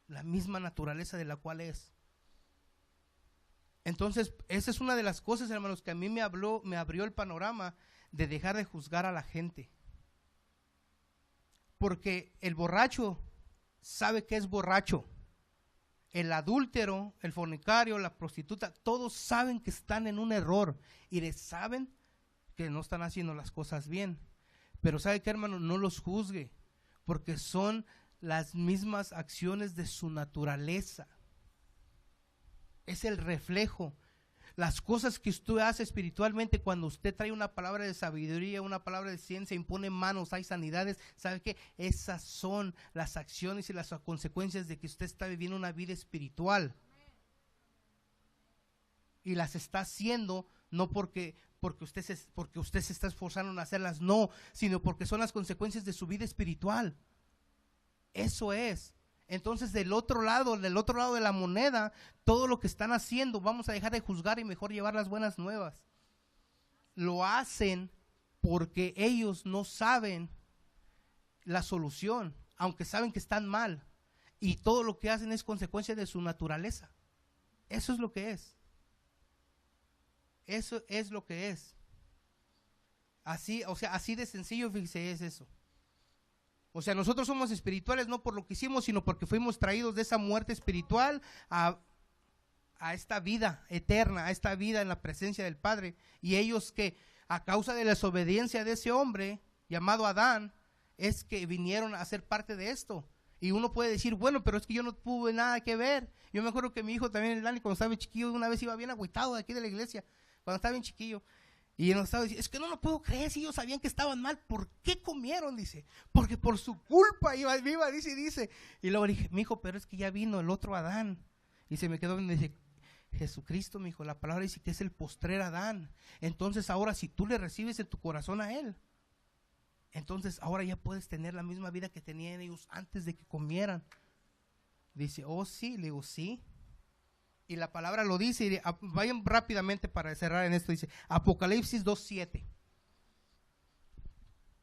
la misma naturaleza de la cual es. Entonces, esa es una de las cosas, hermanos, que a mí me abrió el panorama de dejar de juzgar a la gente. Porque el borracho sabe que es borracho. El adúltero, el fornicario, la prostituta, todos saben que están en un error y les saben que no están haciendo las cosas bien. Pero ¿sabe qué, hermano? No los juzgue, porque son las mismas acciones de su naturaleza. Es el reflejo. Las cosas que usted hace espiritualmente, cuando usted trae una palabra de sabiduría, una palabra de ciencia, impone manos, hay sanidades, ¿sabe qué? Esas son las acciones y las consecuencias de que usted está viviendo una vida espiritual. Y las está haciendo no porque usted se está esforzando en hacerlas, no, sino porque son las consecuencias de su vida espiritual. Eso es. Entonces del otro lado de la moneda, todo lo que están haciendo, vamos a dejar de juzgar y mejor llevar las buenas nuevas. Lo hacen porque ellos no saben la solución, aunque saben que están mal, y todo lo que hacen es consecuencia de su naturaleza. Eso es lo que es. Eso es lo que es. Así, o sea, así de sencillo, fíjese, es eso. O sea, nosotros somos espirituales no por lo que hicimos, sino porque fuimos traídos de esa muerte espiritual a esta vida eterna, a esta vida en la presencia del Padre. Y ellos que a causa de la desobediencia de ese hombre llamado Adán, es que vinieron a ser parte de esto. Y uno puede decir, bueno, pero es que yo no tuve nada que ver. Yo me acuerdo que mi hijo también, el Dani, cuando estaba bien chiquillo, una vez iba bien agüitado de aquí de la iglesia, cuando estaba bien chiquillo. Y nos estaba diciendo, es que no lo puedo creer, si ellos sabían que estaban mal, ¿por qué comieron? Dice, porque por su culpa iba, dice. Y luego dije, mi hijo, pero es que ya vino el otro Adán. Y se me quedó viendo y dice, Jesucristo, mi hijo, la palabra dice que es el postrer Adán. Entonces ahora si tú le recibes en tu corazón a él, entonces ahora ya puedes tener la misma vida que tenían ellos antes de que comieran. Dice, oh sí, le digo, sí. Y la palabra lo dice, y vayan rápidamente para cerrar en esto, dice Apocalipsis 2:7.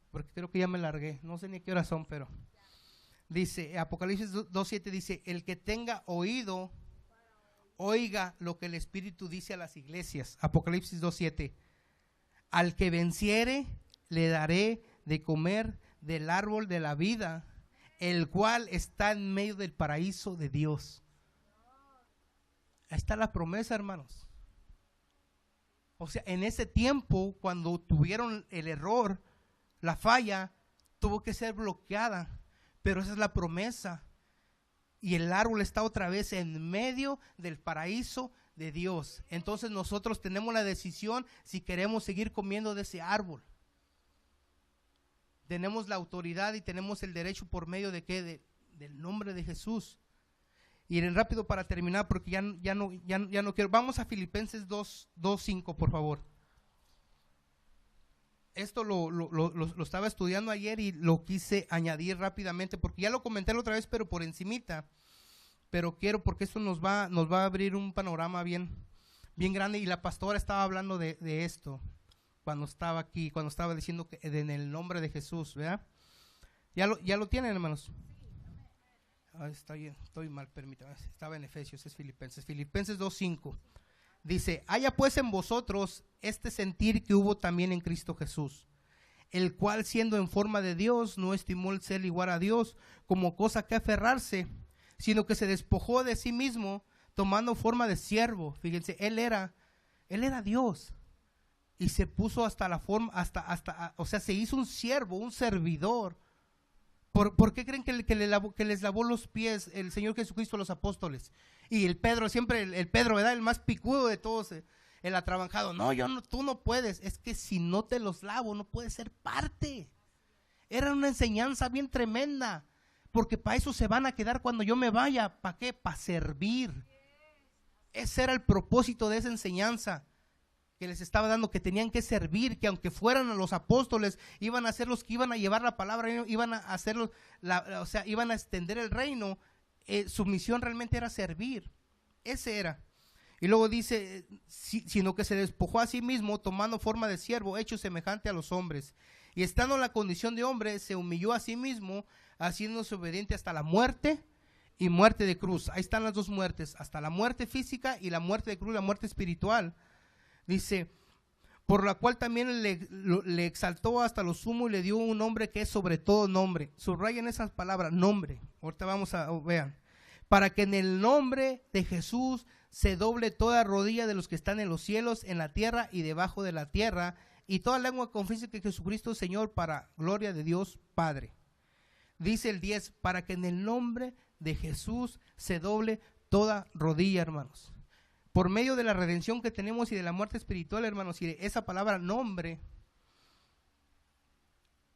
Porque creo que ya me largué, no sé ni qué horas son, pero dice, Apocalipsis 2:7 dice, el que tenga oído, oiga lo que el Espíritu dice a las iglesias. Apocalipsis 2:7, al que venciere, le daré de comer del árbol de la vida, el cual está en medio del paraíso de Dios. Ahí está la promesa, hermanos. O sea, en ese tiempo, cuando tuvieron el error, la falla, tuvo que ser bloqueada. Pero esa es la promesa. Y el árbol está otra vez en medio del paraíso de Dios. Entonces nosotros tenemos la decisión si queremos seguir comiendo de ese árbol. Tenemos la autoridad y tenemos el derecho por medio de ¿qué? Del nombre de Jesús. Y rápido para terminar, porque ya no quiero. Vamos a Filipenses 2:5, por favor. Esto lo estaba estudiando ayer y lo quise añadir rápidamente, porque ya lo comenté la otra vez, pero por encimita. Pero quiero, porque esto nos va a abrir un panorama bien grande. Y la pastora estaba hablando de esto cuando estaba aquí, cuando estaba diciendo que en el nombre de Jesús, ¿verdad? ¿Ya lo tienen, hermanos? Está bien, estoy mal, permítame. Estaba en Efesios, es Filipenses 2:5. Dice, haya pues en vosotros este sentir que hubo también en Cristo Jesús, el cual siendo en forma de Dios, no estimó el ser igual a Dios como cosa que aferrarse, sino que se despojó de sí mismo, tomando forma de siervo. Fíjense, él era Dios. Y se puso hasta la forma, o sea, se hizo un siervo, un servidor. ¿Por qué creen que les lavó los pies el Señor Jesucristo a los apóstoles? Y el Pedro, siempre el Pedro, ¿verdad? El más picudo de todos, el atrabancado. No, tú no puedes. Es que si no te los lavo, no puedes ser parte. Era una enseñanza bien tremenda. Porque para eso se van a quedar cuando yo me vaya. ¿Para qué? Para servir. Ese era el propósito de esa enseñanza que les estaba dando, que tenían que servir, que aunque fueran los apóstoles, iban a ser los que iban a llevar la palabra, iban a hacerlo, o sea, iban a extender el reino, su misión realmente era servir. Ese era. Y luego dice, sino que se despojó a sí mismo, tomando forma de siervo, hecho semejante a los hombres. Y estando en la condición de hombre, se humilló a sí mismo, haciéndose obediente hasta la muerte y muerte de cruz. Ahí están las dos muertes, hasta la muerte física y la muerte de cruz, la muerte espiritual. Dice, por la cual también le exaltó hasta lo sumo y le dio un nombre que es sobre todo nombre. Subrayen esas palabras, nombre. Ahorita vamos a vean. Para que en el nombre de Jesús se doble toda rodilla de los que están en los cielos, en la tierra y debajo de la tierra, y toda lengua confiese que Jesucristo es Señor, para gloria de Dios Padre. Dice el 10, para que en el nombre de Jesús se doble toda rodilla, hermanos. Por medio de la redención que tenemos y de la muerte espiritual, hermanos, y de esa palabra nombre,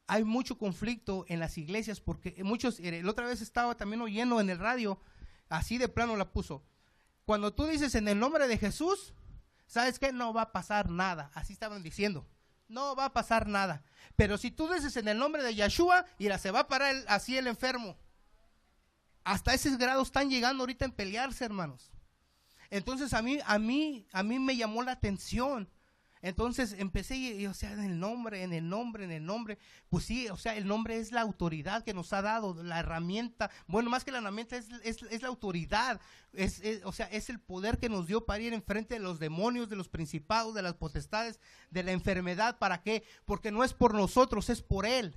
hay mucho conflicto en las iglesias, porque muchos, la otra vez estaba también oyendo en el radio, así de plano la puso. Cuando tú dices en el nombre de Jesús, ¿sabes qué? No va a pasar nada. Así estaban diciendo. No va a pasar nada. Pero si tú dices en el nombre de Yeshua, se va a parar así el enfermo. Hasta ese grado están llegando ahorita en pelearse, hermanos. Entonces a mí me llamó la atención. Entonces empecé, o sea, en el nombre. Pues sí, o sea, el nombre es la autoridad que nos ha dado, la herramienta. Bueno, más que la herramienta es la autoridad. O sea, es el poder que nos dio para ir enfrente de los demonios, de los principados, de las potestades, de la enfermedad. ¿Para qué? Porque no es por nosotros, es por Él.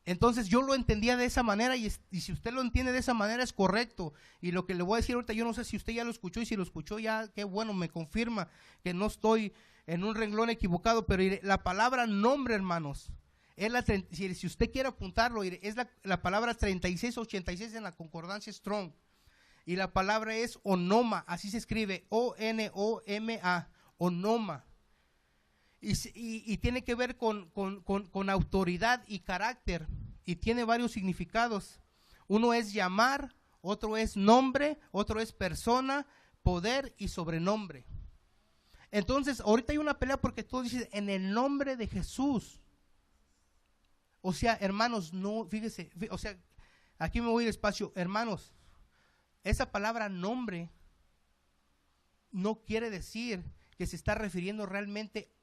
Entonces yo lo entendía de esa manera y si usted lo entiende de esa manera es correcto. Y lo que le voy a decir ahorita, yo no sé si usted ya lo escuchó, y si lo escuchó ya, qué bueno, me confirma que no estoy en un renglón equivocado, pero la palabra nombre, hermanos, es si usted quiere apuntarlo, es la palabra 3686 en la concordancia Strong. Y la palabra es onoma, así se escribe, O-N-O-M-A, onoma. Y tiene que ver con autoridad y carácter, y tiene varios significados. Uno es llamar, otro es nombre, otro es persona, poder y sobrenombre. Entonces, ahorita hay una pelea porque tú dices en el nombre de Jesús. O sea, hermanos, no, fíjese, o sea, aquí me voy despacio, hermanos, esa palabra nombre no quiere decir que se está refiriendo realmente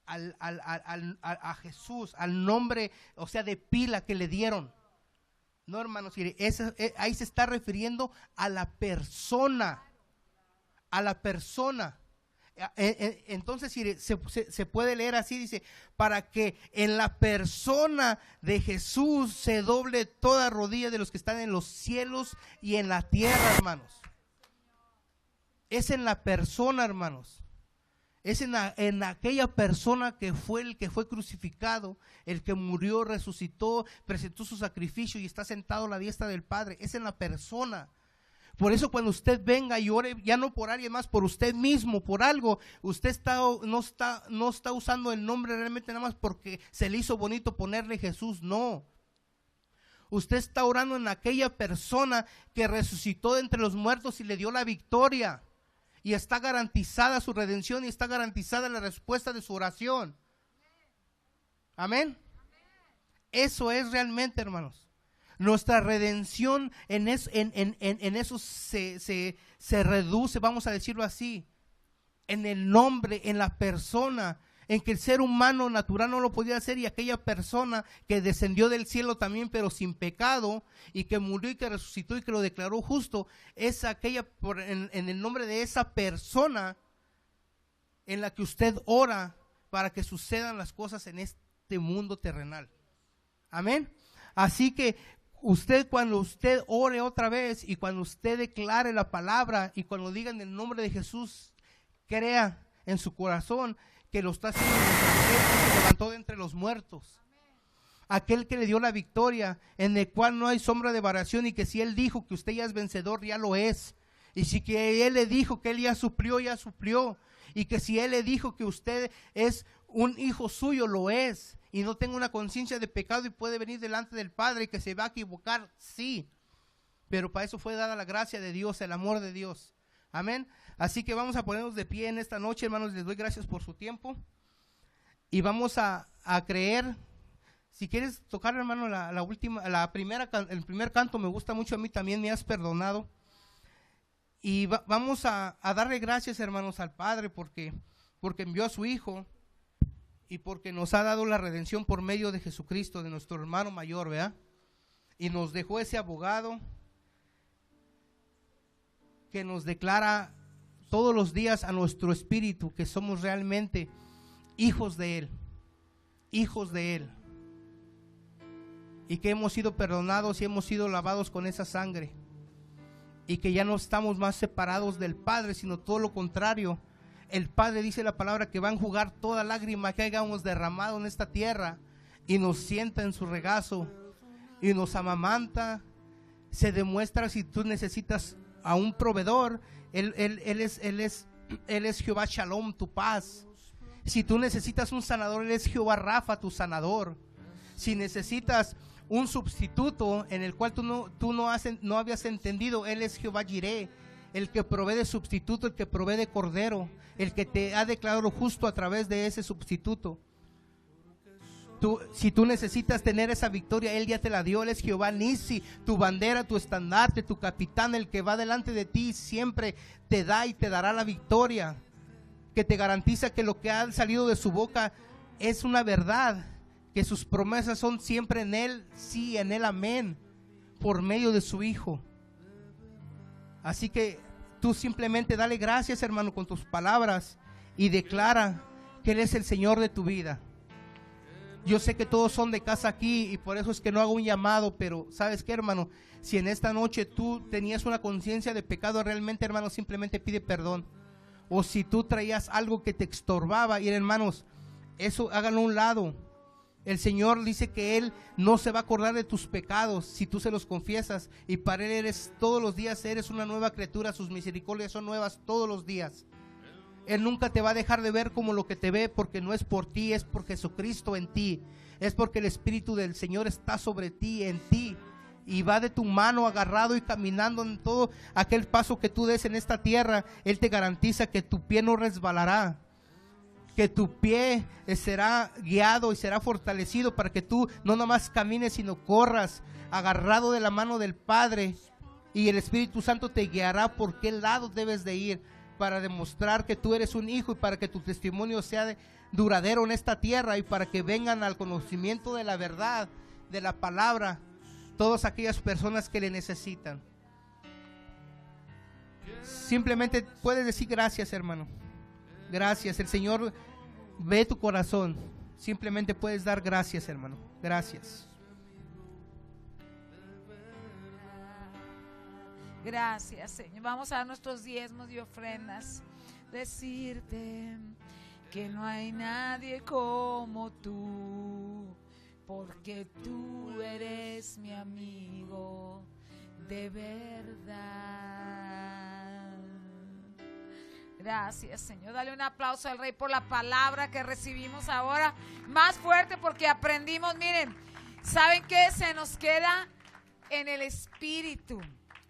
a Jesús, al nombre, o sea, de pila que le dieron. No, hermanos, ahí se está refiriendo a la persona, Entonces se puede leer así, dice, para que en la persona de Jesús se doble toda rodilla de los que están en los cielos y en la tierra, hermanos. Es en la persona, hermanos. Es en aquella persona que fue el que fue crucificado, el que murió, resucitó, presentó su sacrificio y está sentado a la diestra del Padre. Es en la persona. Por eso cuando usted venga y ore, ya no por alguien más, por usted mismo, por algo, usted no está usando el nombre realmente nada más porque se le hizo bonito ponerle Jesús, no. Usted está orando en aquella persona que resucitó de entre los muertos y le dio la victoria. Y está garantizada su redención y está garantizada la respuesta de su oración. Amén. Eso es realmente, hermanos. Nuestra redención en eso se reduce, vamos a decirlo así, en el nombre, en la persona, en que el ser humano natural no lo podía hacer, y aquella persona que descendió del cielo también, pero sin pecado, y que murió y que resucitó y que lo declaró justo, es aquella, en el nombre de esa persona en la que usted ora para que sucedan las cosas en este mundo terrenal. Amén. Así que cuando usted ore otra vez y cuando usted declare la palabra y cuando diga en el nombre de Jesús, crea en su corazón que lo está haciendo, que se levantó de entre los muertos. Aquel que le dio la victoria, en el cual no hay sombra de variación, y que si Él dijo que usted ya es vencedor, ya lo es. Y si que Él le dijo que Él ya suplió. Y que si Él le dijo que usted es un hijo suyo, lo es. Y no tenga una conciencia de pecado y puede venir delante del Padre, y que se va a equivocar, sí. Pero para eso fue dada la gracia de Dios, el amor de Dios. Amén. Así que vamos a ponernos de pie en esta noche, hermanos. Les doy gracias por su tiempo. Y vamos a creer, Si quieres tocar, hermano, el primer canto me gusta mucho a mí también, me has perdonado. Y vamos a darle gracias, hermanos, al Padre porque envió a su Hijo y porque nos ha dado la redención por medio de Jesucristo, de nuestro hermano mayor, ¿verdad? Y nos dejó ese abogado que nos declara todos los días a nuestro espíritu que somos realmente hijos de Él, hijos de Él. Y que hemos sido perdonados y hemos sido lavados con esa sangre. Y que ya no estamos más separados del Padre, sino todo lo contrario. El Padre, dice la palabra, que va a enjugar toda lágrima que hayamos derramado en esta tierra. Y nos sienta en su regazo. Y nos amamanta. Se demuestra si tú necesitas a un proveedor. Él es Jehová Shalom, tu paz. Si tú necesitas un sanador, Él es Jehová Rafa, tu sanador. Si necesitas un sustituto en el cual tú no habías entendido, Él es Jehová Jireh, el que provee de sustituto, el que provee de cordero, el que te ha declarado justo a través de ese sustituto. Si tú necesitas tener esa victoria, Él ya te la dio. Él es Jehová Nisi, tu bandera, tu estandarte, tu capitán, el que va delante de ti, siempre te da y te dará la victoria, que te garantiza que lo que ha salido de su boca es una verdad, que sus promesas son siempre en Él, sí, en Él, amén, por medio de su Hijo. Así que tú simplemente dale gracias, hermano, con tus palabras y declara que Él es el Señor de tu vida. Yo sé que todos son de casa aquí y por eso es que no hago un llamado, pero ¿sabes qué, hermano? Si en esta noche tú tenías una conciencia de pecado, realmente, hermano, simplemente pide perdón. O si tú traías algo que te estorbaba, y hermanos, eso háganlo a un lado. El Señor dice que Él no se va a acordar de tus pecados si tú se los confiesas, y para Él todos los días eres una nueva criatura. Sus misericordias son nuevas todos los días. Él nunca te va a dejar de ver como lo que te ve, porque no es por ti, es por Jesucristo en ti. Es porque el Espíritu del Señor está sobre ti, en ti, y va de tu mano agarrado y caminando en todo aquel paso que tú des en esta tierra. Él te garantiza que tu pie no resbalará, que tu pie será guiado y será fortalecido para que tú no nomás camines, sino corras agarrado de la mano del Padre, y el Espíritu Santo te guiará por qué lado debes de ir para demostrar que tú eres un hijo, y para que tu testimonio sea duradero en esta tierra, y para que vengan al conocimiento de la verdad, de la palabra, todas aquellas personas que le necesitan. Simplemente puedes decir gracias, hermano. Gracias, el Señor ve tu corazón. Simplemente puedes dar gracias, hermano. Gracias. Gracias, Señor. Vamos a dar nuestros diezmos y ofrendas. Decirte que no hay nadie como tú, porque tú eres mi amigo de verdad. Gracias, Señor. Dale un aplauso al Rey por la palabra que recibimos ahora. Más fuerte, porque aprendimos. Miren, ¿saben qué? Se nos queda en el espíritu.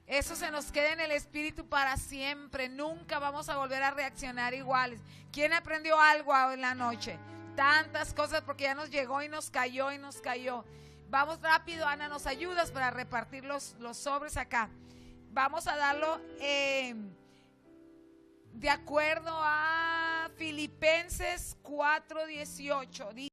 Eso se nos queda en el espíritu para siempre. Nunca vamos a volver a reaccionar iguales. ¿Quién aprendió algo en la noche? Tantas cosas, porque ya nos llegó y nos cayó y nos cayó. Vamos rápido, Ana, ¿nos ayudas para repartir los sobres acá? Vamos a darlo de acuerdo a Filipenses 4:18.